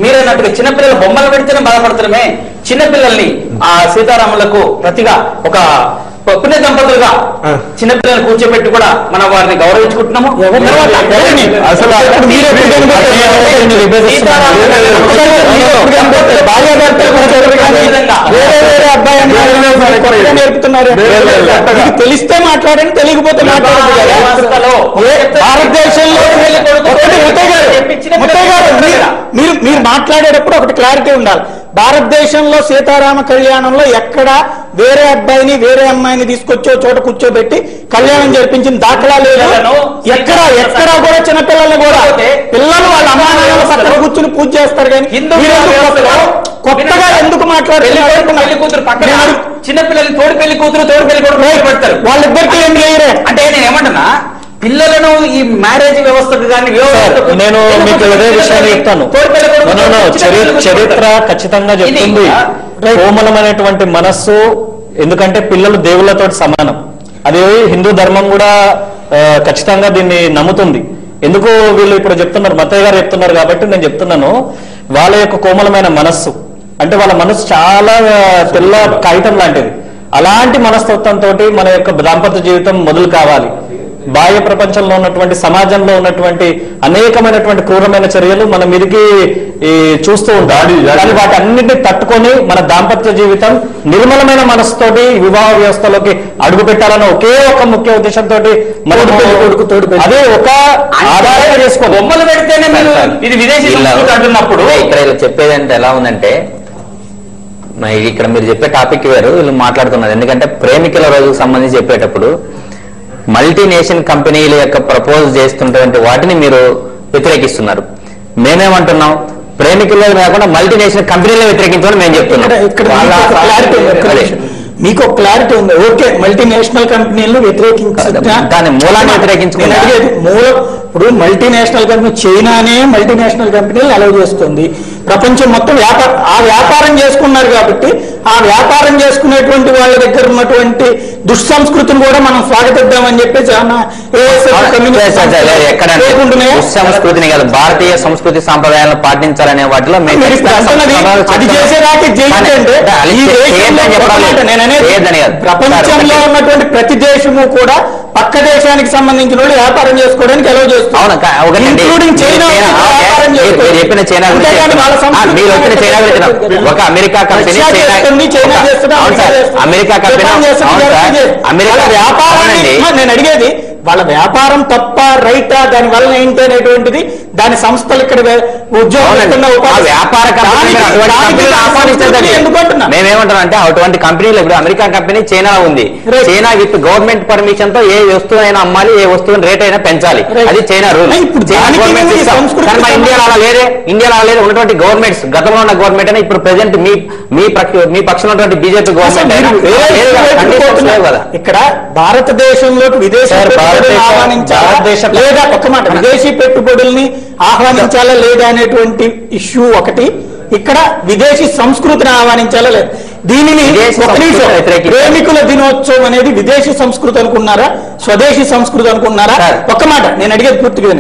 మీరన్నట్టుగా చిన్నపిల్లలు బొమ్మలు పెడితేనే బాధపడుతున్నామే, చిన్నపిల్లల్ని ఆ సీతారాములకు ప్రతిగా ఒక పుణ్య దంపతులుగా చిన్నపిల్లలు కూర్చోబెట్టి కూడా మనం వారిని గౌరవించుకుంటున్నాము. తెలిస్తే మాట్లాడండి, తెలియకపోతే మాట్లాడదు. భారతదేశంలో మీరు మాట్లాడేటప్పుడు ఒకటి క్లారిటీ ఉండాలి. భారతదేశంలో సీతారామ కళ్యాణంలో ఎక్కడ వేరే అబ్బాయిని వేరే అమ్మాయిని తీసుకొచ్చో చోట కూర్చోబెట్టి కళ్యాణం జరిపించిన దాఖలా లేదు. ఎక్కడ కూడా చిన్నపిల్లల్ని కూడా పిల్లలు వాళ్ళ అమ్మా నాన్నల పక్కన కూర్చుని పూజ చేస్తారు. కానీ కొత్తగా ఎందుకు మాట్లాడుతున్నారు? పక్కన చిన్నపిల్లలు తోడు పెళ్లి కూతురు పెడతారు, వాళ్ళిద్దరికి ఏం చేయరు. అంటే నేను ఏమంటున్నా, పిల్లలను ఈ మ్యారేజ్ వ్యవస్థకు కానీ నేను మీకు ఇదే విషయాన్ని చెప్తాను. చరిత్ర ఖచ్చితంగా చెప్తుంది కోమలమైనటువంటి మనస్సు. ఎందుకంటే పిల్లలు దేవుళ్ళతో సమానం. అది హిందూ ధర్మం కూడా ఖచ్చితంగా దీన్ని నమ్ముతుంది. ఎందుకు వీళ్ళు ఇప్పుడు చెప్తున్నారు, మత్తయ్య గారు చెప్తున్నారు కాబట్టి నేను చెప్తున్నాను. వాళ్ళ యొక్క కోమలమైన మనస్సు అంటే వాళ్ళ మనస్సు చాలా తెల్ల కాగితం లాంటిది. అలాంటి మనస్తత్వంతో మన యొక్క దాంపత్య జీవితం మొదలు కావాలి. బాహ్య ప్రపంచంలో ఉన్నటువంటి సమాజంలో ఉన్నటువంటి అనేకమైనటువంటి క్రూరమైన చర్యలు మన మీదకి చూస్తూ ఉంటారు. కానీ వాటి అన్నింటినీ తట్టుకొని మన దాంపత్య జీవితం నిర్మలమైన మనసుతోటి వివాహ వ్యవస్థలోకి అడుగు పెట్టాలన్న ఒకే ఒక ముఖ్య ఉద్దేశంతో అదే ఒక ఆధారంగా చేసుకో బొమ్మలు పెడితేనే మీరు ఇది విదేశీ సంస్కృతి అంటున్నప్పుడు ఇక్కడ చెప్పేదంటే ఎలా ఉందంటే, ఇక్కడ మీరు చెప్పే టాపిక్ వేరు, వీళ్ళు మాట్లాడుతున్నారు. ఎందుకంటే ప్రేమికుల రోజుకు సంబంధించి చెప్పేటప్పుడు మల్టీనేషనల్ కంపెనీల యొక్క ప్రపోజ్ చేస్తున్నటువంటి వాటిని మీరు వ్యతిరేకిస్తున్నారు. మేమేమంటున్నాం, ప్రేమికుల కాకుండా మల్టీనేషనల్ కంపెనీలే వ్యతిరేకించమని మేము చెప్తున్నాం. మీకు ఒక క్లారిటీ ఉంది. ఓకే, మల్టీనేషనల్ కంపెనీలను దాని మూలాన్ని వ్యతిరేకించుకున్నారు. ఇప్పుడు మల్టీనేషనల్ కంపెనీ చైనానే మల్టీనేషనల్ కంపెనీలు అలౌ చేస్తుంది. ప్రపంచం మొత్తం వ్యాపారం చేసుకున్నారు కాబట్టి ఆ వ్యాపారం చేసుకునేటువంటి వాళ్ళ దగ్గర ఉన్నటువంటి దుస్సంస్కృతిని కూడా మనం స్వాగతిద్దామని చెప్పి సంస్కృతిని కాదు, భారతీయ సంస్కృతి సాంప్రదాయాలను పాటించాలనే వాటిలో అది చేసేదాకా ప్రపంచంలో ఉన్నటువంటి ప్రతి దేశము కూడా పక్క దేశానికి సంబంధించిన వాళ్ళు వ్యాపారం చేసుకోవడానికి అలౌ చేస్తుంది. చెప్పిన చైనా మీరు వచ్చిన చైనా ఒక America company America company America వ్యాపారాన్ని నేను అడిగేది వాళ్ళ వ్యాపారం తప్ప రైటా, దాని వల్ల ఏంటి అనేటువంటిది దాని సంస్థలు ఇక్కడ మేమేమంటున్నాం అంటే అటువంటి కంపెనీలు ఇప్పుడు అమెరికా కంపెనీ చైనా ఉంది. చైనా విత్ గవర్నమెంట్ పర్మిషన్ తో ఏ వస్తువు అయినా అమ్మాలి, ఏ వస్తువుని రేట్ అయినా పెంచాలి, అది చైనా రూల్. ఇండియాలో అలా లేదే, ఇండియాలో లేదు. ఉన్నటువంటి గవర్నమెంట్స్ గతంలో ఉన్న గవర్నమెంట్ అయినా ఇప్పుడు ప్రెసెంట్ మీ పక్షంలో ఉన్నటువంటి బీజేపీ గవర్నమెంట్ కదా. ఇక్కడ భారతదేశంలోకి లేదా ఒక మాట విదేశీ పెట్టుబడుల్ని ఆహ్వానించాలా లేదా అనేటువంటి ఇష్యూ ఒకటి. ఇక్కడ విదేశీ సంస్కృతిని ఆహ్వానించాలా లేదు. దీనిని ప్రేమికుల దినోత్సవం అనేది విదేశీ సంస్కృతి అనుకున్నారా, స్వదేశీ సంస్కృతి అనుకున్నారా? ఒక్క మాట నేను అడిగేది పూర్తిగా.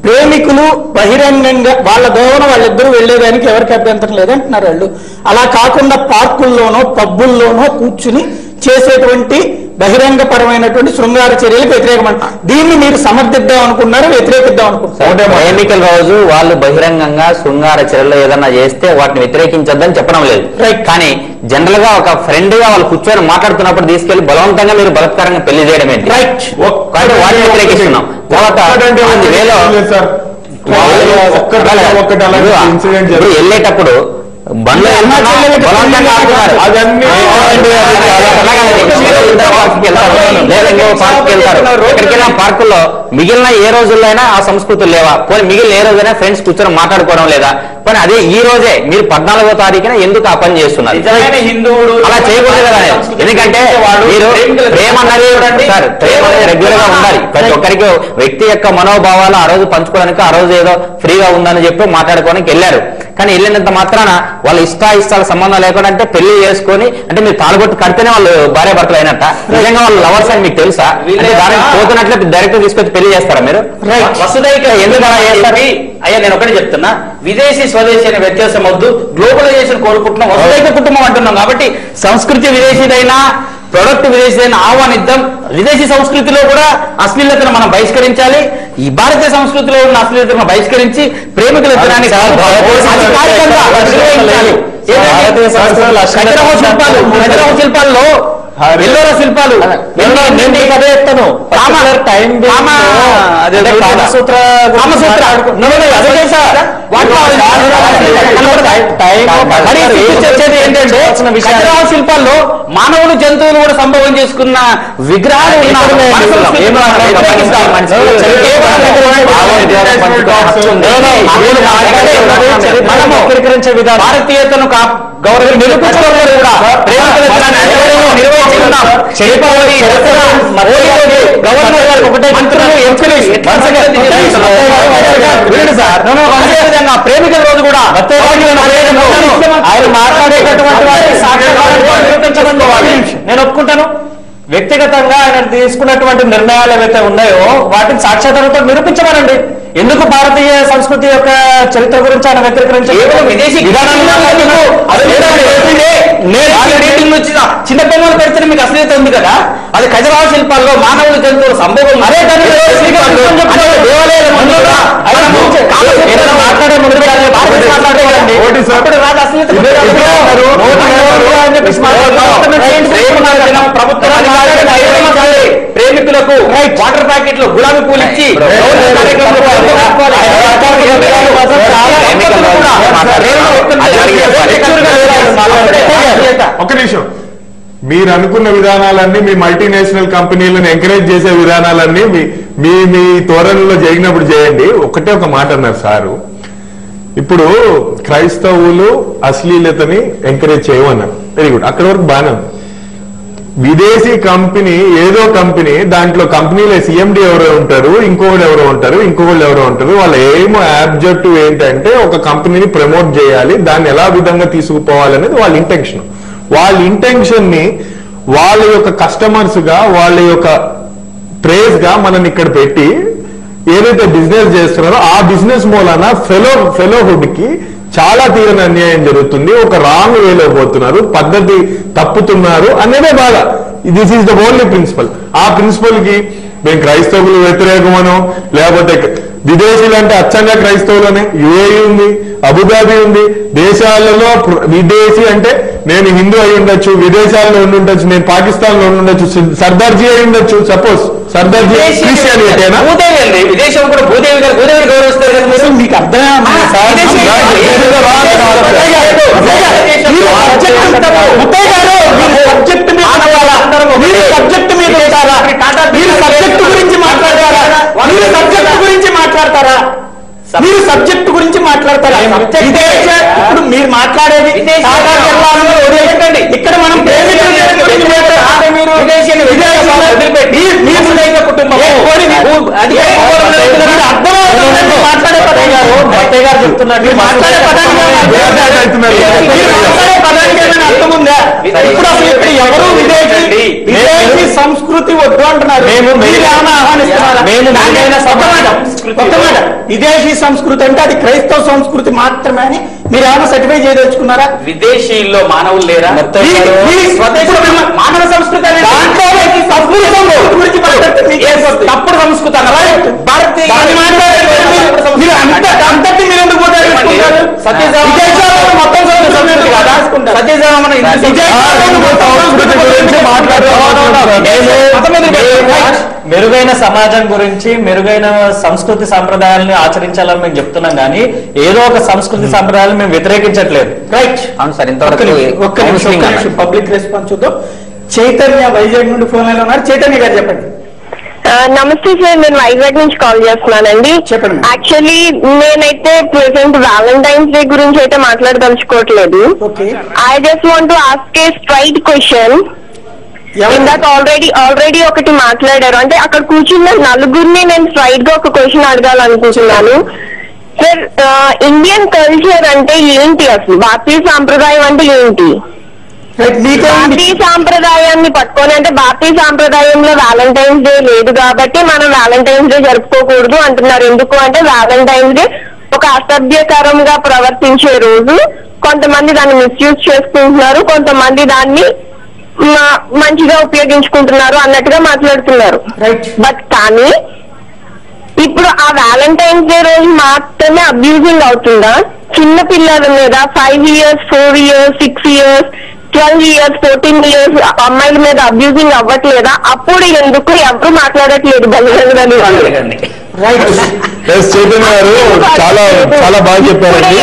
ప్రేమికులు బహిరంగంగా వాళ్ళ దోవన వాళ్ళిద్దరూ వెళ్లేదానికి ఎవరికి అభ్యంతరం లేదంటున్నారు వాళ్ళు. అలా కాకుండా పార్కుల్లోనో పబ్బుల్లోనో కూర్చుని చేసేటువంటి బహిరంగపరమైనటువంటి శృంగార చర్యలకు వ్యతిరేకమంట. దీన్ని మీరు సమర్థిద్దాం అనుకున్నారు, వ్యతిరేకిద్దాం అనుకుంటున్నారు. ప్రేమికుల రోజు వాళ్ళు బహిరంగంగా శృంగార చర్యలు ఏదన్నా చేస్తే వాటిని వ్యతిరేకించొద్దని చెప్పడం లేదు. కానీ జనరల్ గా ఒక ఫ్రెండ్ గా వాళ్ళు కూర్చొని మాట్లాడుతున్నప్పుడు తీసుకెళ్లి బలవంతంగా మీరు బలత్కారంగా పెళ్లి చేయడం ఏంటి? వాటిని వ్యతిరేకిస్తున్నాం. వెళ్ళేటప్పుడు బండ్లో బలవంతంగా ఆడుతున్నారు, ఎక్కడికైనా పార్కుల్లో మిగిలిన ఏ రోజుల్లో అయినా ఆ సంస్కృతులు లేవా? పోనీ మిగిలిన ఏ రోజైనా ఫ్రెండ్స్ కూర్చొని మాట్లాడుకోవడం లేదా? పోనీ అదే ఈ రోజే మీరు 14వ తారీఖున ఎందుకు ఆ పని చేస్తున్నారు? అలా చేయకూడదు కదా. ఎందుకంటే మీరు ప్రేమ అన్నది సార్, ప్రేమ అనేది రెగ్యులర్ గా ఉండాలి. ప్రతి ఒక్కరికి వ్యక్తి యొక్క మనోభావాలు ఆ రోజు పంచుకోవడానికి ఆ రోజు ఏదో ఫ్రీగా ఉందని చెప్పి మాట్లాడుకోవడానికి వెళ్ళారు. కానీ వెళ్ళినంత మాత్రాన వాళ్ళ ఇష్టాల సంబంధం లేకుండా అంటే పెళ్లి చేసుకొని అంటే మీరు తాళగొట్టు కడితేనే వాళ్ళు భార్య భర్తలు అయినట్ట? నిజంగా వాళ్ళు లవర్స్ అని మీకు తెలుసా? దానికి పోతున్నట్లే డైరెక్ట్ తీసుకొచ్చి పెళ్లి చేస్తారా మీరు? వసుదైక ఎందుకు అలా చేస్తారు? అయ్యా నేను ఒకటి చెప్తున్నా, విదేశీ స్వదేశీ అనే వ్యత్యాసం వద్దు, గ్లోబలైజేషన్ కోరుకుంటున్నాం, వసుదైక కుటుంబం అంటున్నాం. కాబట్టి సంస్కృతి విదేశీదైనా ప్రొడక్ట్ విదేశీదైనా ఆహ్వానిద్దాం. విదేశీ సంస్కృతిలో కూడా అశ్లీలతను మనం బహిష్కరించాలి. ఈ భారతీయ సంస్కృతిలో ఉన్న అశ్లీలతను బహిష్కరించి ప్రేమికుల దినాన్ని శిల్పాల్లో ఎల్లోర శిల్పాలు అదే చెప్తాను. శిల్పాల్లో మానవులు జంతువులు కూడా సంభవం చేసుకున్న విగ్రహాలు భారతీయతను గౌరవం నిరూపించడంలో కూడా గవర్నర్ గారు ఒకటే మంత్రులు ఎంపీలు ప్రేమికుల రోజు కూడా ఆయన మాట్లాడేటటువంటి నేను ఒప్పుకుంటాను. వ్యక్తిగతంగా ఆయన తీసుకున్నటువంటి నిర్ణయాలు ఏవైతే ఉన్నాయో వాటిని సాక్ష్యాధారంతో నిరూపించమనండి. ఎందుకు భారతీయ సంస్కృతి యొక్క చరిత్ర గురించి ఆయన వ్యతిరేకరించారు? చిన్న బొమ్మలు పెడితే మీకు అశ్లీలత ఉంది కదా, అది ఖజరావ శిల్పాల్లో మానవుల జంతువుల సంభవం. అదే మాట్లాడే ముందు ప్రేమికులకు వాటర్ ప్యాకెట్లు గులాబీ పూలు ఇచ్చి ఒక నిమిషం, మీరు అనుకున్న విధానాలన్నీ మీ మల్టీనేషనల్ కంపెనీలను ఎంకరేజ్ చేసే విధానాలన్నీ మీ మీ తోరణలో జరిగినప్పుడు చేయండి. ఒకటే ఒక మాట అన్నారు సారు, ఇప్పుడు క్రైస్తవులు అశ్లీలతని ఎంకరేజ్ చేయమన్నారు. వెరీ గుడ్, అక్కడ వరకు బాగానే ఉంది. విదేశీ కంపెనీ ఏదో కంపెనీ, దాంట్లో కంపెనీలో సిఎండి ఎవరో ఉంటారు, ఇంకొకళ్ళు ఎవరో ఉంటారు. వాళ్ళ ఎయిమ్ ఆబ్జెక్టివ్ ఏంటంటే ఒక కంపెనీని ప్రమోట్ చేయాలి, దాన్ని ఎలా విధంగా తీసుకుపోవాలనేది వాళ్ళ ఇంటెన్షన్. వాళ్ళ ఇంటెన్షన్ ని వాళ్ళ యొక్క కస్టమర్స్ గా, వాళ్ళ యొక్క ప్రేజ్ గా మనం ఇక్కడ పెట్టి ఏదైతే బిజినెస్ చేస్తున్నారో ఆ బిజినెస్ మూలన ఫెలోహుడ్ కి చాలా తీరని అన్యాయం జరుగుతుంది. ఒక రాంగ్ వేలో పోతున్నారు, పద్ధతి తప్పుతున్నారు అనేదే బాధ. This is the only principle. ఆ ప్రిన్సిపల్ కి మేము క్రైస్తవులు వ్యతిరేకమనో, లేకపోతే విదేశీలు అంటే అచ్చంగా క్రైస్తవులనే, యుఏఈ ఉంది, అబుదాబి ఉంది, దేశాలలో విదేశీ అంటే నేను హిందూ అయి ఉండొచ్చు, విదేశాల్లో ఉండి ఉండొచ్చు, నేను పాకిస్తాన్ లో ఉండి ఉండొచ్చు, సర్దార్జీ అయి ఉండొచ్చు. సపోజ్ సర్దార్జీ క్రిస్టియానిటీనా? విదేశం కూడా భూదేవి గారు గౌరవిస్తారు కదా. మీరు మీకు అర్థమే సబ్జెక్ట్ మీద ఉంటారా? మీరు సబ్జెక్ట్ గురించి మాట్లాడతారా? మీరు సబ్జెక్ట్ గురించి మాట్లాడతారా? ఇప్పుడు మీరు మాట్లాడేది ఇక్కడ మనం మాట్లాడే పదవి గారు భట్టయ్య గారు చెప్తున్నట్టు మాట్లాడే పదానికి అర్థం ఉందా? ఇప్పుడు అసలు ఇక్కడ ఎవరు విదేశీ సంస్కృతి వద్దు అంటున్నారు. విదేశీ సంస్కృతి అంటే అది క్రైస్తవ సంస్కృతి మాత్రమే అని మీరు ఏమైనా సర్టిఫై చేయదలుచుకున్నారా? విదేశీల్లో మానవులు లేరా? మానవ సంస్కృతి గురించి తప్పుడు సంస్కృతి భారతీయ అంతటి మీరు ఎందుకు మొత్తం మెరుగైన సమాజం గురించి, మెరుగైన సంస్కృతి సంప్రదాయాలను ఆచరించాలని మేము చెప్తున్నాం, కానీ ఏదో ఒక సంస్కృతి సంప్రదాయాలు మేము వ్యతిరేకించట్లేదు. రైట్, అవును సార్. ఇంతవరకు పబ్లిక్ రెస్పాన్స్ చూద్దాం. చైతన్య వైజాగ్ నుండి ఫోన్ లైన్ ఉన్నారు. చైతన్య గారు చెప్పండి. నమస్తే సార్, నేను వైజాగ్ నుంచి కాల్ చేస్తున్నానండి. యాక్చువల్లీ నేనైతే ప్రెసెంట్ వ్యాలంటైన్స్ డే గురించి అయితే మాట్లాడదలుచుకోవట్లేదు. I just want to ask a straight question. ఇందాక ఆల్రెడీ ఒకటి మాట్లాడారు, అంటే అక్కడ కూర్చున్న నలుగురిని నేను స్ట్రైట్ గా ఒక క్వశ్చన్ అడగాలనుకుంటున్నాను. సార్, ఇండియన్ కల్చర్ అంటే ఏంటి? అసలు భారతీయ సాంప్రదాయం అంటే ఏంటి? భారతీయ సాంప్రదాయాన్ని పట్టుకొని, అంటే భారతీయ సాంప్రదాయంలో వ్యాలంటైన్స్ డే లేదు కాబట్టి మనం వ్యాలంటైన్స్ డే జరుపుకోకూడదు అంటున్నారు. ఎందుకు అంటే వ్యాలంటైన్స్ డే ఒక అసభ్యకరంగా ప్రవర్తించే రోజు, కొంతమంది దాన్ని మిస్యూజ్ చేసుకుంటున్నారు, కొంతమంది దాన్ని మంచిగా ఉపయోగించుకుంటున్నారు అన్నట్టుగా మాట్లాడుతున్నారు. బట్ కానీ ఇప్పుడు ఆ వ్యాలంటైన్స్ డే రోజు మాత్రమే అబ్యూజింగ్ అవుతుందా? చిన్న పిల్లల మీద 5 years, 4 years, 6 years, 12 years, 14 years అమ్మాయిల మీద అబ్యూజింగ్ అవ్వట్లేదా? అప్పుడు ఎందుకు ఎవరు మాట్లాడట్లేదు? బలిగండి చైతన్య గారు చాలా చాలా బాగా చెప్పారండి.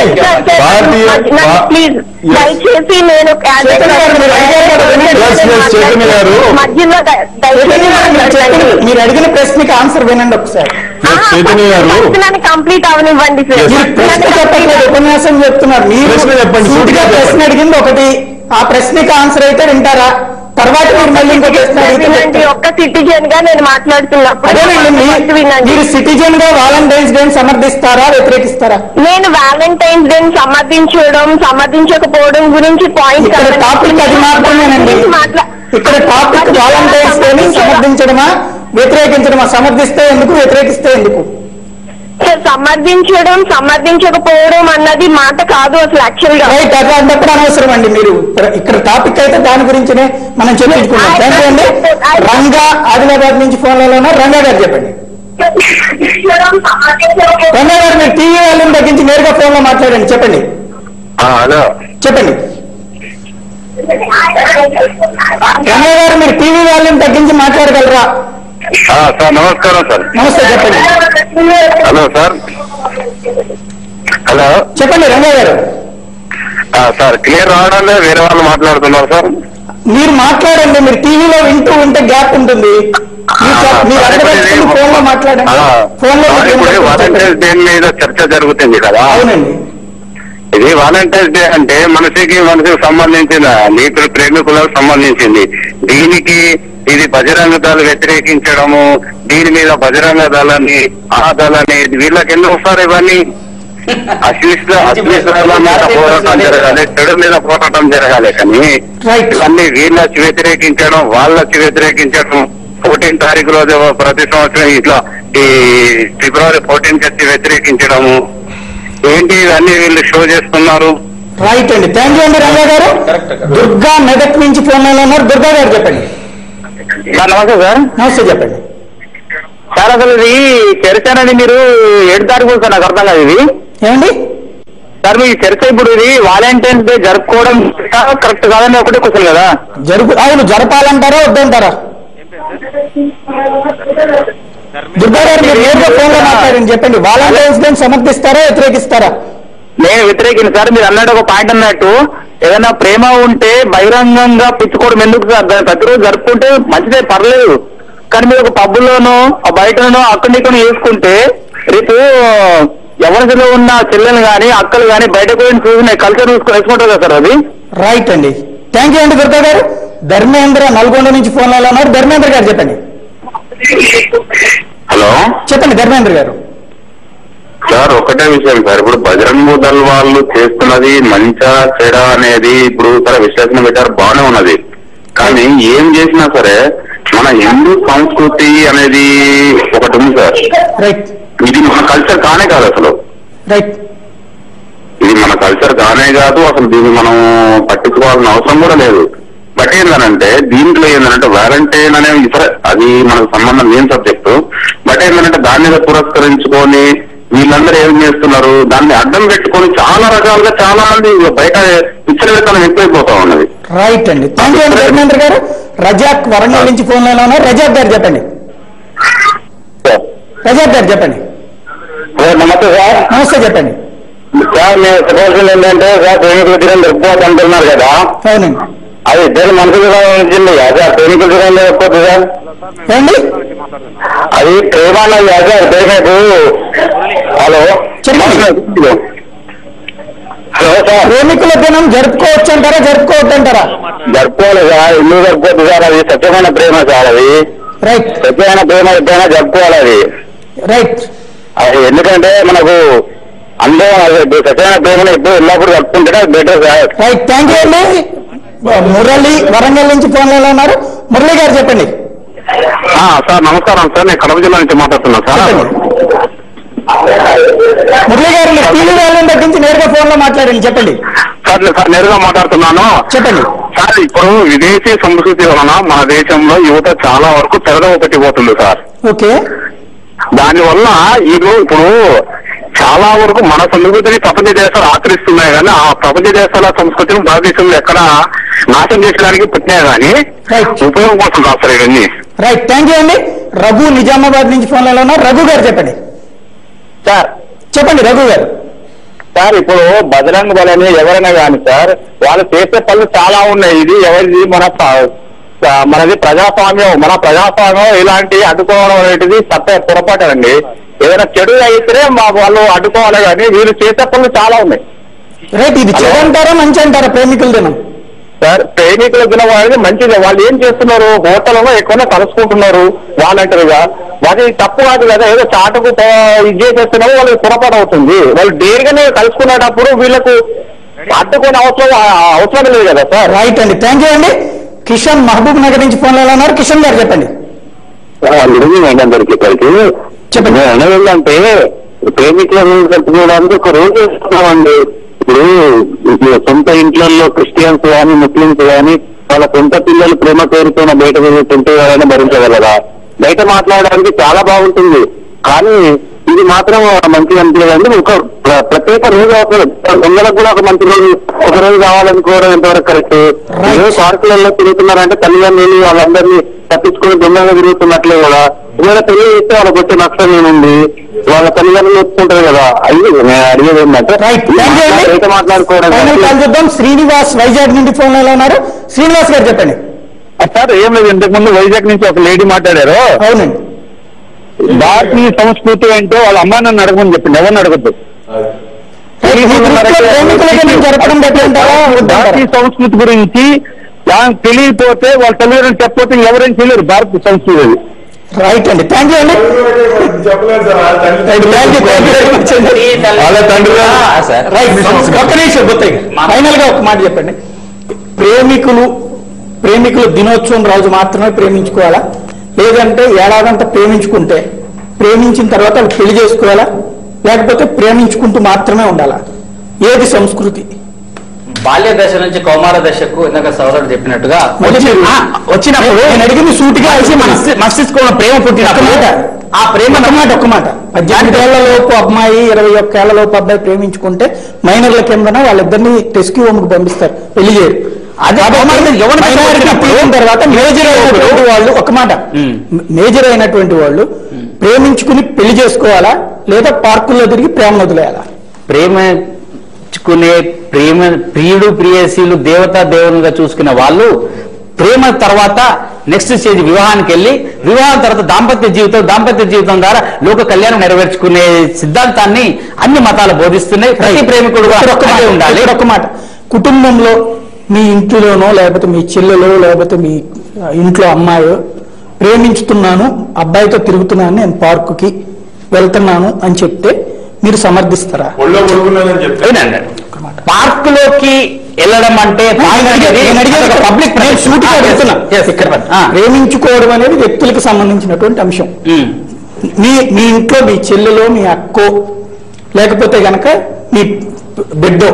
ప్లీజ్ దయచేసి నేను చైతన్య గారు మీరు అడిగిన ప్రశ్నకి ఆన్సర్ వినండి ఒకసారి. చైతన్య గారు కంప్లీట్ అవనివ్వండి సార్. ఉపన్యాసం చెప్తున్నారు మీరు. ప్రశ్న అడిగింది ఒకటి, ఆ ప్రశ్నకి ఆన్సర్ అయితే వింటారా? తర్వాత ఒక్క సిటిజన్ గా నేను మాట్లాడుతున్నప్పుడు మీరు సిటిజన్ గా వ్యాలంటైన్స్ డే సమర్థిస్తారా, వ్యతిరేకిస్తారా? నేను వ్యాలంటైన్స్ డే సమర్థించకపోవడం గురించి పాయింట్ టాపిక్ అది మాత్రమేనండి. ఇక్కడ టాపిక్ వ్యాలంటైన్స్ డే సమర్థించడమా, వ్యతిరేకించడమా? సమర్థిస్తే ఎందుకు, వ్యతిరేకిస్తే ఎందుకు? సమర్థించకపోవడం అన్నది మాట కాదు అసలు యాక్చువల్ గా. రైట్, అట్లాంటప్పుడు అనవసరం అండి. మీరు ఇక్కడ టాపిక్ అయితే దాని గురించినే మనం చర్చించుకున్నాం. థ్యాంక్ యూ అండి. రంగా ఆదిలాబాద్ నుంచి ఫోన్లలో ఉన్నారు. రంగా గారు చెప్పండి. రంగా గారు మీరు టీవీ వాళ్ళని తగ్గించి నేరుగా ఫోన్ లో మాట్లాడండి. చెప్పండి. హలో చెప్పండి. రంగా గారు మీరు టీవీ వాళ్ళని తగ్గించి మాట్లాడగలరా? సార్ నమస్కారం సార్. నమస్తే, చెప్పండి. Hello sir. హలో చెప్పండి రంగా గారు. సార్ క్లియర్ రావడం లేదు, వేరే వాళ్ళు మాట్లాడుతున్నారు సార్. మీరు మాట్లాడండి. మీరు టీవీలో వింటూ ఉంటే గ్యాప్ ఉంటుంది. మీరు అడగదలుచుకుని ఫోన్ లో మాట్లాడండి. ఫోన్ లో వాలంటీర్స్ డే మీద చర్చ జరుగుతుంది కదా. అవునండి. ఇది వాలంటీర్స్ డే అంటే మనిషికి సంబంధించిన నీతులు ప్రేమికులకు సంబంధించింది. దీనికి ఇది బజరంగ దళ వ్యతిరేకించడము, దీని మీద బజరంగ దళని ఆ దళని వీళ్ళకి ఎందుకు వస్తారు ఇవన్నీ? అశ్లీల మీద పోరాటం జరగాలి, చెడు మీద పోరాటం జరగాలి. కానీ ఇవన్నీ వీళ్ళకి వ్యతిరేకించడం, వాళ్ళకి వ్యతిరేకించడం. 14 తారీఖు రోజు ప్రతి సంవత్సరం ఇట్లా ఈ ఫిబ్రవరి 14 వచ్చి వ్యతిరేకించడము ఏంటి? ఇవన్నీ వీళ్ళు షో చేస్తున్నారు. రైట్ అండి. థ్యాంక్ యూ అండి రంగా గారు. దుర్గా మెదక్ నుంచి ఫోన్ లో ఉన్నారు. దుర్గా గారు చెప్పండి. నమస్తే సార్. నమస్తే, చెప్పండి సార్. అసలు ఇది చర్చ అనేది మీరు 7 తారీఖు సార్, నాకు అర్థం కాదు ఇది ఏమండి సార్. మీ చర్చ ఇప్పుడు ఇది వాలంటైన్స్ డే జరుపుకోవడం కరెక్ట్ కాదని ఒకటే క్వశ్చన్ కదా. అవును, జరపాలంటారా వద్దంటారా? దుర్గా గారు మీరు నేరుగా ఫోన్ లో మాట్లాడండి. చెప్పండి. వాలంటైన్స్ డే సమర్థిస్తారా వ్యతిరేకిస్తారా? నేను వ్యతిరేకింది సార్. మీరు అన్నట్టు ఒక పాయింట్ అన్నట్టు ఏదైనా ప్రేమ ఉంటే బహిరంగంగా పుచ్చుకోవడం ఎందుకు సార్? దాన్ని ప్రతిరోజు జరుపుకుంటే మంచిదే, పర్లేదు. కానీ మీరు ఒక పబ్బుల్లోనో బయటనో అక్కడికో చేసుకుంటే రేపు ఎవరిలో ఉన్న చెల్లెలు గాని అక్కలు గాని బయటకు చూసి కల్చర్ చూసుకుని వేసుకుంటారు కదా సార్ అది. రైట్ అండి. థ్యాంక్ యూ అండి దుర్గా గారు. ధర్మేంద్ర నల్గొండ నుంచి ఫోన్ లో ఉన్నారు. ధర్మేంద్ర గారు చెప్పండి. హలో చెప్పండి ధర్మేంద్ర గారు. సార్ ఒకటే విషయం సార్, ఇప్పుడు బజరంగ దళ్ వాళ్ళు చేస్తున్నది మంచా చెడ అనేది ఇప్పుడు సరే విశ్లేషణ పెట్టారు, బాగానే ఉన్నది. కానీ ఏం చేసినా సరే మన హిందూ సంస్కృతి అనేది ఒకటి ఉంది సార్. ఇది మన కల్చర్ కానే కాదు అసలు. ఇది మన కల్చర్ కానే కాదు అసలు. దీన్ని మనం పట్టించుకోవాల్సిన అవసరం కూడా లేదు. బట్ ఏంటంటే దీంట్లో ఏంటంటే వ్యాలంటైన్ అనేది సరే అది మనకు సంబంధం లేని సబ్జెక్టు. బట్ ఏంటంటే దాని మీద పురస్కరించుకొని వీళ్ళందరూ ఏం చేస్తున్నారు, దాన్ని అడ్డం పెట్టుకొని చాలా రకాలుగా చాలా మంది బయట విచ్చలవిత్తనం ఎక్కువైపోతా ఉన్నది. రైట్ అండి. థ్యాంక్ యూ అండి ధర్మేంద్ర గారు. రజాక్ వరంగల్ నుంచి ఫోన్ లో ఉన్నారు. రజాక్ గారు చెప్పండి. రజాక్ గారు చెప్పండి. నమస్తే సార్. నమస్తే, చెప్పండి సార్. మీరు చెప్పాల్సింది ఏంటంటే సార్ ప్రేమికుల దినం జరుపుకోవచ్చు అంటున్నారు కదా. అవునండి. అది ఇద్దరు మనసుకు సంబంధించింది సార్. ప్రేమికుల దినం జరుపుకోవచ్చు సార్. ఏండి అది ప్రేమ అన్నది సార్. ప్రేమకు హలో హలో సార్. ప్రేమికుల దినం జరుపుకోవచ్చు అంటారా జరుపుకోవద్దు అంటారా? జరుపుకోవాలి సార్. ఎందుకు జరుపుకోవద్దు సార్? అది స్వచ్ఛమైన ప్రేమ సార్. అది రైట్. స్వచ్ఛమైన ప్రేమ ఎప్పుడైనా జరుపుకోవాలి అది. రైట్. అది ఎందుకంటే మనకు అందరూ స్వచ్ఛమైన ప్రేమను ఎప్పుడు ఎల్లప్పుడు జరుపుకుంటే better sir. Right. Thank you అండి. మురళి వరంగల్ నుంచి ఫోన్ లో ఉన్నారు. మురళి గారు చెప్పండి. సార్ నమస్కారం సార్. నేను కడప జిల్లా నుంచి మాట్లాడుతున్నా సార్. మురళి గారు టీవీ వాళ్ళని తగ్గించి నేరుగా ఫోన్ లో మాట్లాడండి. చెప్పండి సార్. నేరుగా మాట్లాడుతున్నాను. చెప్పండి సార్. ఇప్పుడు విదేశీ సంస్కృతి వలన మన దేశంలో యువత చాలా వరకు తెరదవ పెట్టిపోతుంది సార్. ఓకే. దానివల్ల ఇప్పుడు చాలా వరకు మన సంస్కృతిని ప్రపంచ దేశాలు ఆచరిస్తున్నాయి కానీ ఆ ప్రపంచ దేశాల సంస్కృతిని భారతదేశంలో ఎక్కడ నాశనం చేసడానికి పుట్టినాయి కానీ ఉపయోగపడుతుంది సార్ ఇవన్నీ. రైట్. థ్యాంక్ యూ అండి. రఘు నిజామాబాద్ నుంచి ఫోన్ లో ఉన్నారు. రఘు గారు చెప్పండి. సార్ చెప్పండి రఘు గారు. సార్ ఇప్పుడు బజరంగ దళని ఎవరైనా కానీ సార్ వాళ్ళు చేసే పనులు చాలా ఉన్నాయి. ఇది ఎవరిది మనది ప్రజాస్వామ్యం. మన ప్రజాస్వామ్యం ఇలాంటి అడ్డుకోవడం అనేటిది పొరపాటు అండి. ఏదైనా చెడు అయితేనే వాళ్ళు అడ్డుకోవాలి కానీ వీళ్ళు చేసే పనులు చాలా ఉన్నాయి. రైట్. ఇది చెడు అంటారా మంచి అంటారా ప్రేమికుల దినం? సార్ ప్రేమికుల దినం అనేది మంచిదే. వాళ్ళు ఏం చేస్తున్నారు, హోటల్లో ఎక్కువనే కలుసుకుంటున్నారు వాలంటీర్గా. అది తప్పు కాదు కదా. ఏదో చాటుకు ఇది చేసేస్తున్నారు, వాళ్ళకి పొరపాటు అవుతుంది. వాళ్ళు డేర్గానే కలుసుకునేటప్పుడు వీళ్ళకు అడ్డుకునే అవసరం లేదు కదా సార్. రైట్ అండి. థ్యాంక్ యూ అండి. కిషన్ మహబూబ్ నగర్ నుంచి ఫోన్ లో ఉన్నారు. కిషన్ గారు చెప్పండి. అందరికీ చెప్పండి. అన్నది ఏంటంటే ప్రేమికులను కలుపుకోవడానికి ఒక రోజు ఇస్తున్నామండి. ఇప్పుడు సొంత ఇంట్లలో క్రిస్టియన్స్ కానీ ముస్లింస్ కానీ వాళ్ళ సొంత పిల్లలు ప్రేమ పేరుతో బయట తిరుగుతుంటే ఎవరైనా భరించగలరా? బయట మాట్లాడడానికి చాలా బాగుంటుంది, కానీ ఇది మాత్రం మంచిగా అనిపించదండి. ఒక ప్రత్యేక రోజు అవసరం. దొంగలకు కూడా ఒక మంచి రోజు, ఒక రోజు కావాలనుకోవడం ఎంతవరకు కరెక్ట్? పార్కులలో తిరుగుతున్నారంటే తల్లిదండ్రులు వాళ్ళందరినీ తప్పించుకొని దొంగగా తిరుగుతున్నట్లే కూడా. ఒకవేళ పెళ్లి చేస్తే వాళ్ళకి వచ్చే నష్టం ఏముంది? వాళ్ళ తల్లిదండ్రులు ఒప్పుకుంటారు కదా. అయ్యి నేను అడిగేది ఏంటంటే మాట్లాడుకోవడం. శ్రీనివాస్ వైజాగ్ నుండి ఫోన్ లో ఉన్నారు. శ్రీనివాస్ గారు చెప్పండి. సార్ ఏం లేదు, ఇంతకు ముందు వైజాగ్ నుంచి ఒక లేడీ మాట్లాడారు. అవునండి. భారతీయ సంస్కృతి ఏంటో వాళ్ళ అమ్మాయి నన్ను అడగమని చెప్పింది, ఎవరిని అడగద్దు. భారతీయ సంస్కృతి గురించి తెలియకపోతే వాళ్ళ తల్లిదండ్రులు చెప్పకపోతే ఎవరైనా చేయలేరు భారతీయ సంస్కృతి అది. రైట్ అండి, థ్యాంక్ యూ అండి. ఫైనల్ గా ఒక మాట చెప్పండి. ప్రేమికులు దినోత్సవం రోజు మాత్రమే ప్రేమించుకోవాలా, లేదంటే ఏడాదంతా ప్రేమించుకుంటే ప్రేమించిన తర్వాత వాళ్ళు పెళ్లి చేసుకోవాలా, లేకపోతే ప్రేమించుకుంటూ మాత్రమే ఉండాలా? ఏది సంస్కృతి? బాల్య దశ నుంచి కౌమార దశకు ఇందాక సోదరుడు చెప్పినట్టుగా వచ్చినప్పుడు నేను అడిగింది సూటిగా మస్తిష్కంలో ప్రేమ పుట్టినప్పుడు ఆ ప్రేమ ఒక్క మాట 18 ఏళ్లలోపు అమ్మాయి 21 ఏళ్లలోపు అబ్బాయి ప్రేమించుకుంటే మైనర్ల కిందన వాళ్ళిద్దరిని రెస్క్యూ హోమ్ కు పంపిస్తారు, పెళ్లి చేయరు. అదే తర్వాత మేజర్ అయినటువంటి వాళ్ళు ఒక మాట మేజర్ అయినటువంటి వాళ్ళు ప్రేమించుకుని పెళ్లి చేసుకోవాలా, లేదా పార్కుల్లో తిరిగి ప్రేమ వదిలేయాలా? ప్రేమించుకునే ప్రియుడు ప్రియశీలు దేవతా దేవునిగా చూసుకునే వాళ్ళు ప్రేమ తర్వాత నెక్స్ట్ స్టేజ్ వివాహానికి వెళ్ళి, వివాహం తర్వాత దాంపత్య జీవితం ద్వారా లోక కళ్యాణం నెరవేర్చుకునే సిద్ధాంతాన్ని అన్ని మతాలు బోధిస్తున్నాయి. ప్రతి ప్రేమికుడు ఉండాలి. ఒక మాట, కుటుంబంలో మీ ఇంట్లోనో లేకపోతే మీ చెల్లెలో లేకపోతే మీ ఇంట్లో అమ్మాయో ప్రేమించుతున్నాను, అబ్బాయితో తిరుగుతున్నాను, నేను పార్కుకి వెళ్తున్నాను అని చెప్తే మీరు సమర్థిస్తారా? పార్కులోకి వెళ్ళడం అంటే పబ్లిక్ ప్రేమించుకోవడం అనేది వ్యక్తులకు సంబంధించినటువంటి అంశం. మీ ఇంట్లో మీ చెల్లెలో మీ అక్కో లేకపోతే గనక మీ బిడ్డో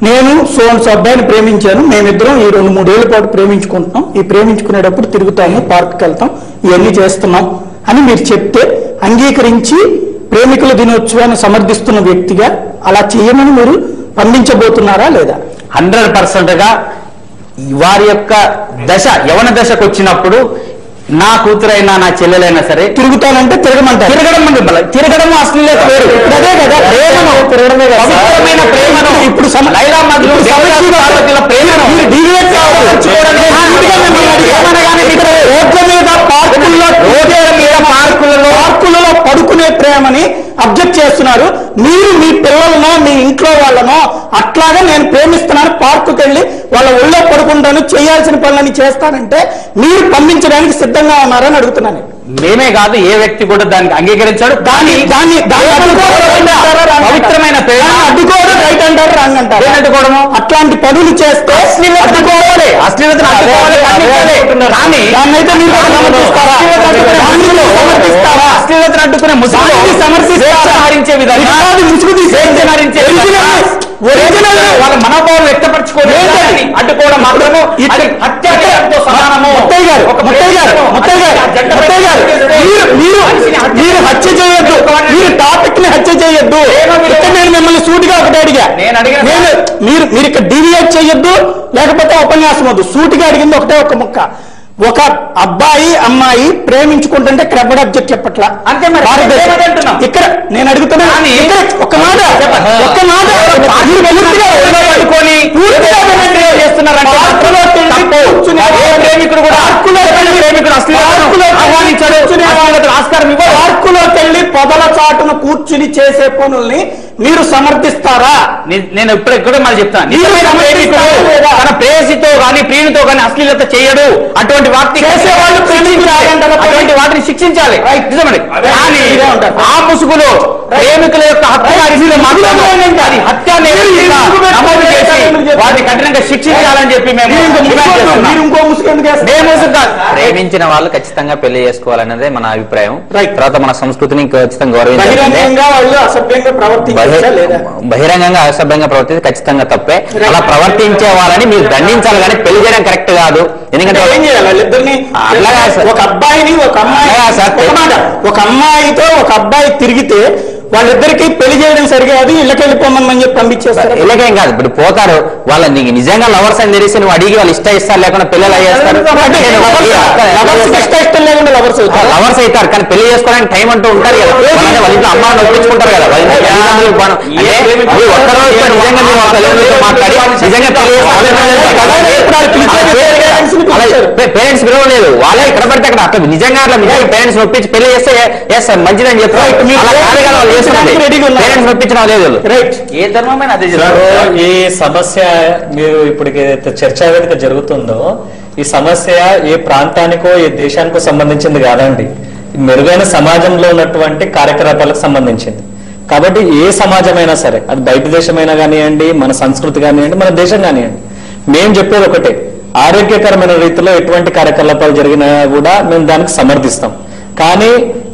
నేను సోన్స్ అబ్బాయిని ప్రేమించాను, మేమిద్దరం ఈ 2-3 ఏళ్ల పాటు ప్రేమించుకుంటున్నాం, ఈ ప్రేమించుకునేటప్పుడు తిరుగుతాము, పార్క్కి వెళ్తాం, ఇవన్నీ చేస్తున్నాం అని మీరు చెప్తే అంగీకరించి ప్రేమికుల దినోత్సవాన్ని సమర్థిస్తున్న వ్యక్తిగా అలా చేయమని మీరు పండించబోతున్నారా లేదా? 100% వారి యొక్క దశ యవన దశకు వచ్చినప్పుడు నా కూతురైనా నా చెల్లెలైనా సరే తిరుగుతానంటే తిరగడం అశ్లీలత వేరు. అదే కదా ప్రేమను, పవిత్రమైన ప్రేమను ఇప్పుడు పార్కులలో పడుకునే ప్రేమని అబ్జెక్ట్ చేస్తున్నారు. మీరు మీ పిల్లలనో మీ ఇంట్లో వాళ్ళనో అట్లాగా నేను ప్రేమిస్తున్నాను, పార్కుకి వెళ్ళి వాళ్ళ ఒళ్ళో పడుకుంటాను, చేయాల్సిన పనులని చేస్తానంటే మీరు పంపించడానికి సిద్ధంగా ఉన్నారని అడుగుతున్నాను. మేమే కాదు, ఏ వ్యక్తి కూడా దానికి అంగీకరించాడు. పవిత్రమైన ప్రేమ అడ్డుకోవడం రైట్ అంటారు, రాంగ్ అంటారు. అడ్డుకోవడము అట్లాంటి పనులు చేస్తే అడ్డుకోవాలి, అశ్లీలతను అడ్డుకునే ముస్లింలు సమర్థించే విధంగా వాళ్ళ మనోభావం వ్యక్తపరచుకోవాలి, అడ్డుకోవడం మాత్రము అత్యాచారంతో సమానము. మీరు హత్య చేయొద్దు, మీరు టాపిక్ ని హత్య చేయొద్దు. నేను మిమ్మల్ని సూటిగా ఒకటి అడిగా, మీరు ఇక్కడ డీవియేట్ చేయొద్దు, లేకపోతే ఉపన్యాసం వద్దు. సూటిగా అడిగింది ఒకటే ఒక ముక్క. ఒక అబ్బాయి అమ్మాయి ప్రేమించుకుంటుంటే క్రెబడ్ అబ్జెక్ట్ చెప్పట్లా అంటే ఇక్కడ నేను అడుగుతున్నా ఒక మాట ప్రేమికుడు కూడా పార్కులోకి వెళ్ళి పొదల చాటును కూర్చుని చేసే పనుల్ని మీరు సమర్థిస్తారా? నేను ఇప్పుడే మరి చెప్తాను, తన ప్రేయసితో కానీ ప్రియునితో కానీ అశ్లీలత చేయడు, అటువంటి వాటిని చేసేవాళ్ళు అటువంటి వాటిని శిక్షించాలి. నిజమండి. కానీ ఆ ముసుగులో ప్రేమికుల యొక్క హత్య హత్య నమోదు చేసి వారిని కఠినంగా శిక్షించాలని చెప్పి మేము ప్రేమించిన వాళ్ళు ఖచ్చితంగా పెళ్లి చేసుకోవాలన్నదే మన అభిప్రాయం. తర్వాత మన సంస్కృతిని ఖచ్చితంగా గౌరవించాలి. బహిరంగంగా అసభ్యంగా ప్రవర్తిస్తే ఖచ్చితంగా తప్పే. అలా ప్రవర్తించే వాళ్ళని మీరు దండించాలి కానీ పెళ్లి చేయడం కరెక్ట్ కాదు. ఎందుకంటే ఒక అబ్బాయిని ఒక అమ్మాయితో ఒక అబ్బాయి తిరిగితే వాళ్ళిద్దరికి పెళ్లి చేయడం సరికాదు, ఇళ్ళకి వెళ్ళిపోమని చెప్పి పంపించేస్తారు. ఇళ్ళకేం కాదు, ఇప్పుడు పోతారు వాళ్ళని నిజంగా లవర్స్ అని తెలిసి నువ్వు అడిగి వాళ్ళు ఇస్తారు లేకుండా పిల్లలు అయ్యేస్తారు. లవర్స్ అవుతారు కానీ పెళ్లి చేసుకోవడానికి టైం అంటూ ఉంటారు కదా. వాళ్ళ ఇంట్లో అమ్మాయిని ఒప్పించుకుంటారు కదా. పేరెంట్స్ పిలవలేదు, వాళ్ళే ఇక్కడ పడితే అక్కడ అక్కడ నిజంగా అట్లా నిజంగా పేరెంట్స్ ఒప్పించి పెళ్లి చేస్తే ఎస్ మంచిదని చెప్తారు. పేరెంట్స్ ఒప్పించడం లేదు. ఏ ధర్మమైన అదే ఈ సమస్య మీరు ఇప్పుడు ఏదైతే చర్చా వేదిక జరుగుతుందో ఈ సమస్య ఏ ప్రాంతానికో ఏ దేశానికో సంబంధించింది కాదండి. మెరుగైన సమాజంలో ఉన్నటువంటి కార్యకలాపాలకు సంబంధించింది. కాబట్టి ఏ సమాజమైనా సరే, అది బయట దేశమైనా కానివ్వండి, మన సంస్కృతి కానివ్వండి, మన దేశం కానివ్వండి, మేము చెప్పేది ఒకటే, ఆరోగ్యకరమైన రీతిలో ఎటువంటి కార్యకలాపాలు జరిగినా కూడా మేము దానికి సమర్థిస్తాం. కానీ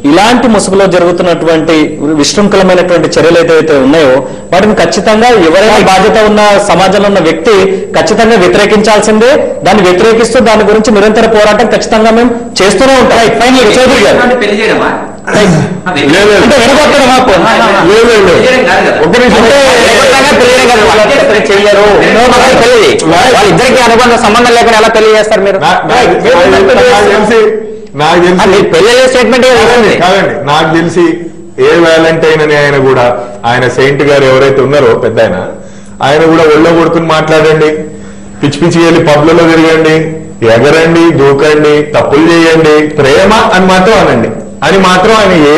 ఇలాంటి ముసుగులో జరుగుతున్నటువంటి విశృంఖలమైనటువంటి చర్యలు ఏదైతే ఉన్నాయో వాటిని ఖచ్చితంగా ఎవరైనా బాధ్యత ఉన్న సమాజంలో ఉన్న వ్యక్తి ఖచ్చితంగా వ్యతిరేకించాల్సిందే. దాన్ని వ్యతిరేకిస్తూ దాని గురించి నిరంతర పోరాటం ఖచ్చితంగా మేము చేస్తూనే ఉంటాం. వాళ్ళిద్దరికి అనుబంధ సంబంధం లేకుండా ఎలా పెళ్లి చేస్తారు మీరు? నాకు తెలిసి పెళ్లి స్టేట్మెంట్ కాదండి. నాకు తెలిసి ఏ వ్యాలంటైన్ అని ఆయన కూడా, ఆయన సెయింట్ గారు ఎవరైతే ఉన్నారో పెద్ద ఆయన కూడా ఒళ్ళో కొడుకుని మాట్లాడండి, పిచ్చి పిచ్చి వెళ్ళి పబ్లలో తిరగండి, ఎగరండి, దూకండి, తప్పులు చేయండి, ప్రేమ అని మాత్రం అనండి అని మాత్రం ఆయన ఏ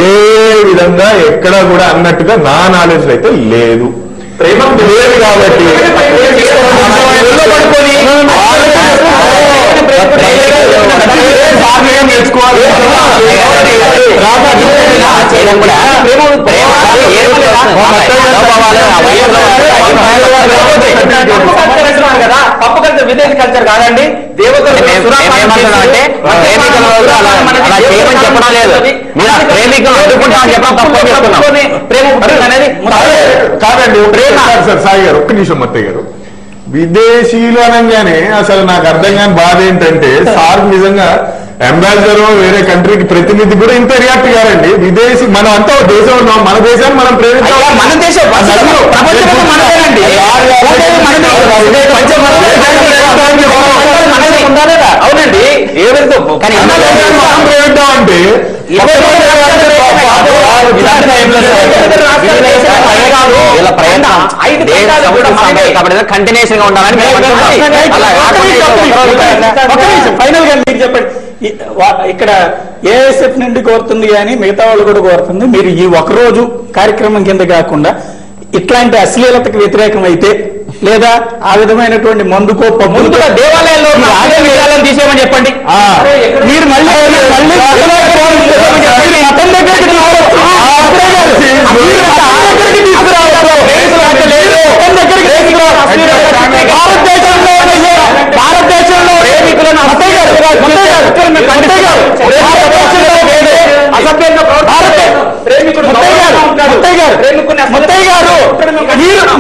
విధంగా ఎక్కడా కూడా అన్నట్టుగా నా నాలెడ్జ్ అయితే లేదు. ప్రేమ లేదు కాబట్టి నేర్చుకోవాలి. పప్పు కల్చర్ విదేశీ కల్చర్ కాదండి. దేవతలు చెప్పడం లేదు, ప్రేమికులు అడ్డుకుంటామని చెప్పడం ప్రేమ అనేది కాదండి. సాయి గారు ఒక్క నిమిషం, మత్తయ్య గారు, విదేశీయులు అనగానే అసలు నాకు అర్థం కాని బాధ ఏంటంటే సార్ నిజంగా అంబాసిడర్ వేరే కంట్రీకి ప్రతినిధి కూడా ఇంత రియాక్ట్ కాదండి. విదేశీ మనం అంతా దేశం ఉన్నాం, మన దేశాన్ని మనం ప్రేమించాలి. మన దేశం అవునండి. ఏదైతే ప్రేమిద్దాం అంటే కంటిన్యూషన్ గా ఉండాలని ఫైనల్ గా మీరు చెప్పండి. ఇక్కడ ఏఎస్ఎఫ్ నుండి కోరుతుంది కానీ మిగతా వాళ్ళు కూడా కోరుతుంది, మీరు ఈ ఒకరోజు కార్యక్రమం కింద కాకుండా ఇట్లాంటి అశ్లీలతకు వ్యతిరేకం అయితే లేదా ఆ విధమైనటువంటి మందుకో ముందుగా దేవాలయాల్లో తీసేయమని చెప్పండి. మీరు మళ్ళీ భారతదేశంలో ప్రేమికులను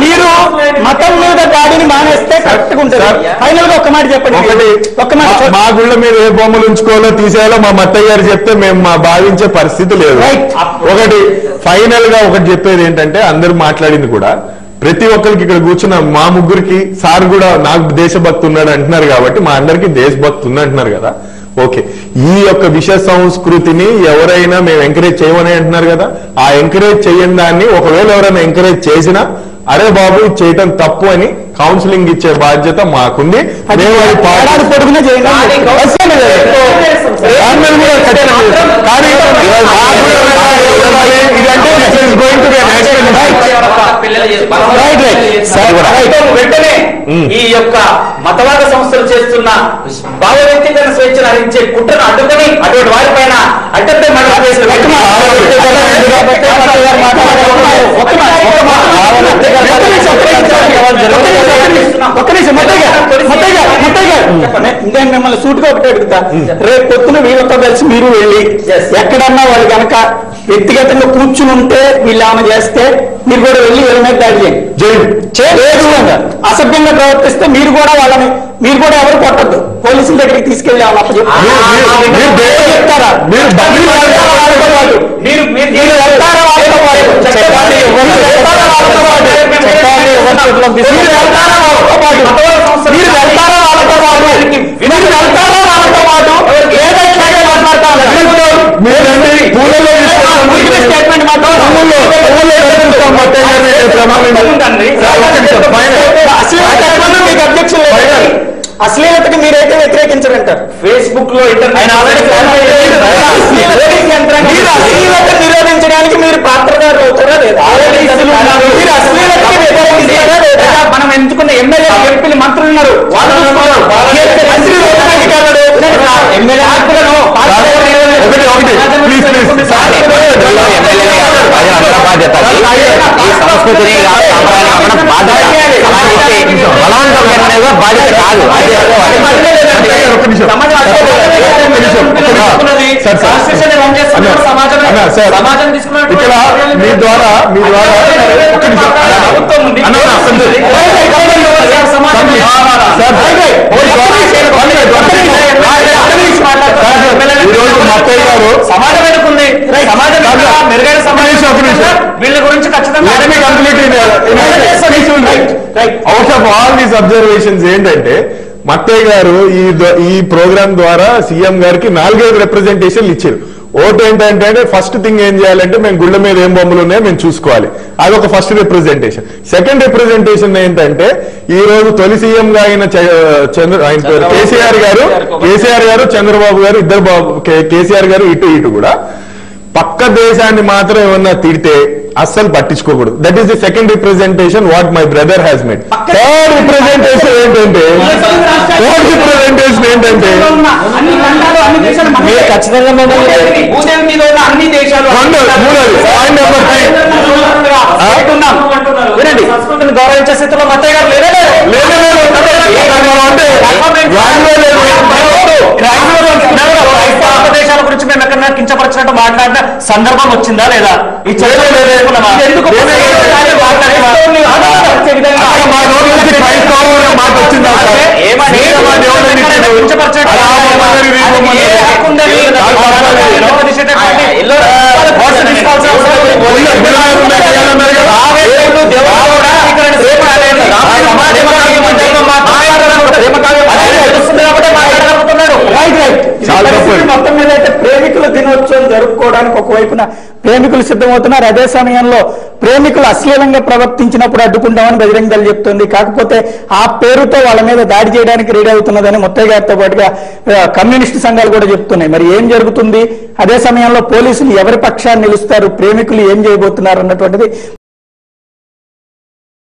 మీరు మతం మీద దాడిని మానేస్తే కరెక్ట్ గా ఉంటుంది. ఫైనల్ గా ఒక్క మాట చెప్పండి. ఒక్క మాట, మా గుళ్ళ మీద ఏ బొమ్మలు ఉంచుకోవాలో తీసేయాలో మా మత్తయ్య గారు చెప్తే మేము మా భావించే పరిస్థితి లేదు. ఒకటి ఫైనల్ గా ఒకటి చెప్పేది ఏంటంటే, అందరూ మాట్లాడింది కూడా ప్రతి ఒక్కరికి ఇక్కడ కూర్చున్న మా ముగ్గురికి సార్ కూడా నాకు దేశభక్తి ఉన్నాడు అంటున్నారు కాబట్టి మా అందరికీ దేశభక్తి ఉంది అంటున్నారు కదా. ఓకే, ఈ యొక్క విష సంస్కృతిని ఎవరైనా మేము ఎంకరేజ్ చేయమని అంటున్నారు కదా, ఆ ఎంకరేజ్ చేయని దాన్ని ఒకవేళ ఎవరైనా ఎంకరేజ్ చేసినా అరే బాబు ఇది చేయటం తప్పు అని కౌన్సిలింగ్ ఇచ్చే బాధ్యత మాకుంది. వెంటనే ఈ యొక్క మతవాద సంస్థలు చేస్తున్న భావ వ్యక్తీకరణ స్వేచ్ఛను హరించే కుట్రను అడ్డుకొని అటువంటి వారిపైన అడ్డంపై నేను మిమ్మల్ని సూటిగా ఒకటి అడుగుతా, రేపు పొద్దున వీళ్ళతో కలిసి మీరు వెళ్ళి ఎక్కడన్నా వాళ్ళు కనుక వ్యక్తిగతంగా కూర్చుని ఉంటే వీళ్ళు ఏమైనా చేస్తే మీరు కూడా వెళ్ళి వీళ్ళ మీద దాడి చేయండి. అసభ్యంగా ప్రవర్తిస్తే మీరు కూడా వాళ్ళని మీరు కూడా ఎవరు కొట్టద్దు, పోలీసుల దగ్గరికి తీసుకెళ్ళి వాళ్ళ చెప్తారా? అశ్లీలతకి మీరైతే వ్యతిరేకించరంటారు. ఫేస్బుక్ లో అశ్లీలత నిరోధించడానికి మీరు పాత్రదారులు అవుతారా లేదా? మీరు అశ్లీలతకి వ్యతిరేకిస్తారా లేదా? మనం ఎంచుకున్న ఎమ్మెల్యే ఎంపీలు మంత్రులు ఉన్నారు, ఇక్కడ మీ ద్వారా మత్తయ్య గారు సమాజం ఎదుర్కొంది, సమాజం మెరుగైన సమాజం వీళ్ళ గురించి ఖచ్చితంగా out of all these observations ఏంటంటే మత్తయ్య గారు ఈ ప్రోగ్రామ్ ద్వారా సీఎం గారికి 4-5 రిప్రజెంటేషన్లు ఇచ్చారు. ఓటు ఏంటంటే ఫస్ట్ థింగ్ ఏం చేయాలంటే మేము గుళ్ళ మీద ఏం బొమ్మలు ఉన్నాయో మేము చూసుకోవాలి, అదొక ఫస్ట్ రిప్రజెంటేషన్. సెకండ్ రిప్రజెంటేషన్ ఏంటంటే ఈ రోజు తొలి సీఎం గా అయిన కేసీఆర్ గారు చంద్రబాబు గారు ఇద్దరు కేసీఆర్ గారు ఇటు కూడా పక్క దేశాన్ని మాత్రం ఏమన్నా తిడితే అస్సలు పట్టించుకోకూడదు. That is the second representation what my brother has made. Third representation ఏంటంటే ఖచ్చితంగా వినండి, సంస్కృతిని గౌరవించే స్థితిలో మత్తయ్య గారు దేశాల గురించి మేము ఎక్కడన్నా కించపరిచినట్టు మాట్లాడిన సందర్భం వచ్చిందా లేదా? ఈ చర్చ మొత్తం మీద అయితే ప్రేమికుల దినోత్సవం జరుపుకోవడానికి ఒకవైపున ప్రేమికులు సిద్ధమవుతున్నారు, అదే సమయంలో ప్రేమికులు అశ్లీలంగా ప్రవర్తించినప్పుడు అడ్డుకుంటామని బజరంగ దళ్ చెప్తుంది. కాకపోతే ఆ పేరుతో వాళ్ళ మీద దాడి చేయడానికి రెడీ అవుతున్నదని ముత్తయ్య గారితో పాటుగా కమ్యూనిస్టు సంఘాలు కూడా చెప్తున్నాయి. మరి ఏం జరుగుతుంది, అదే సమయంలో పోలీసులు ఎవరి పక్షాన్ని నిలుస్తారు, ప్రేమికులు ఏం చేయబోతున్నారు అన్నటువంటిది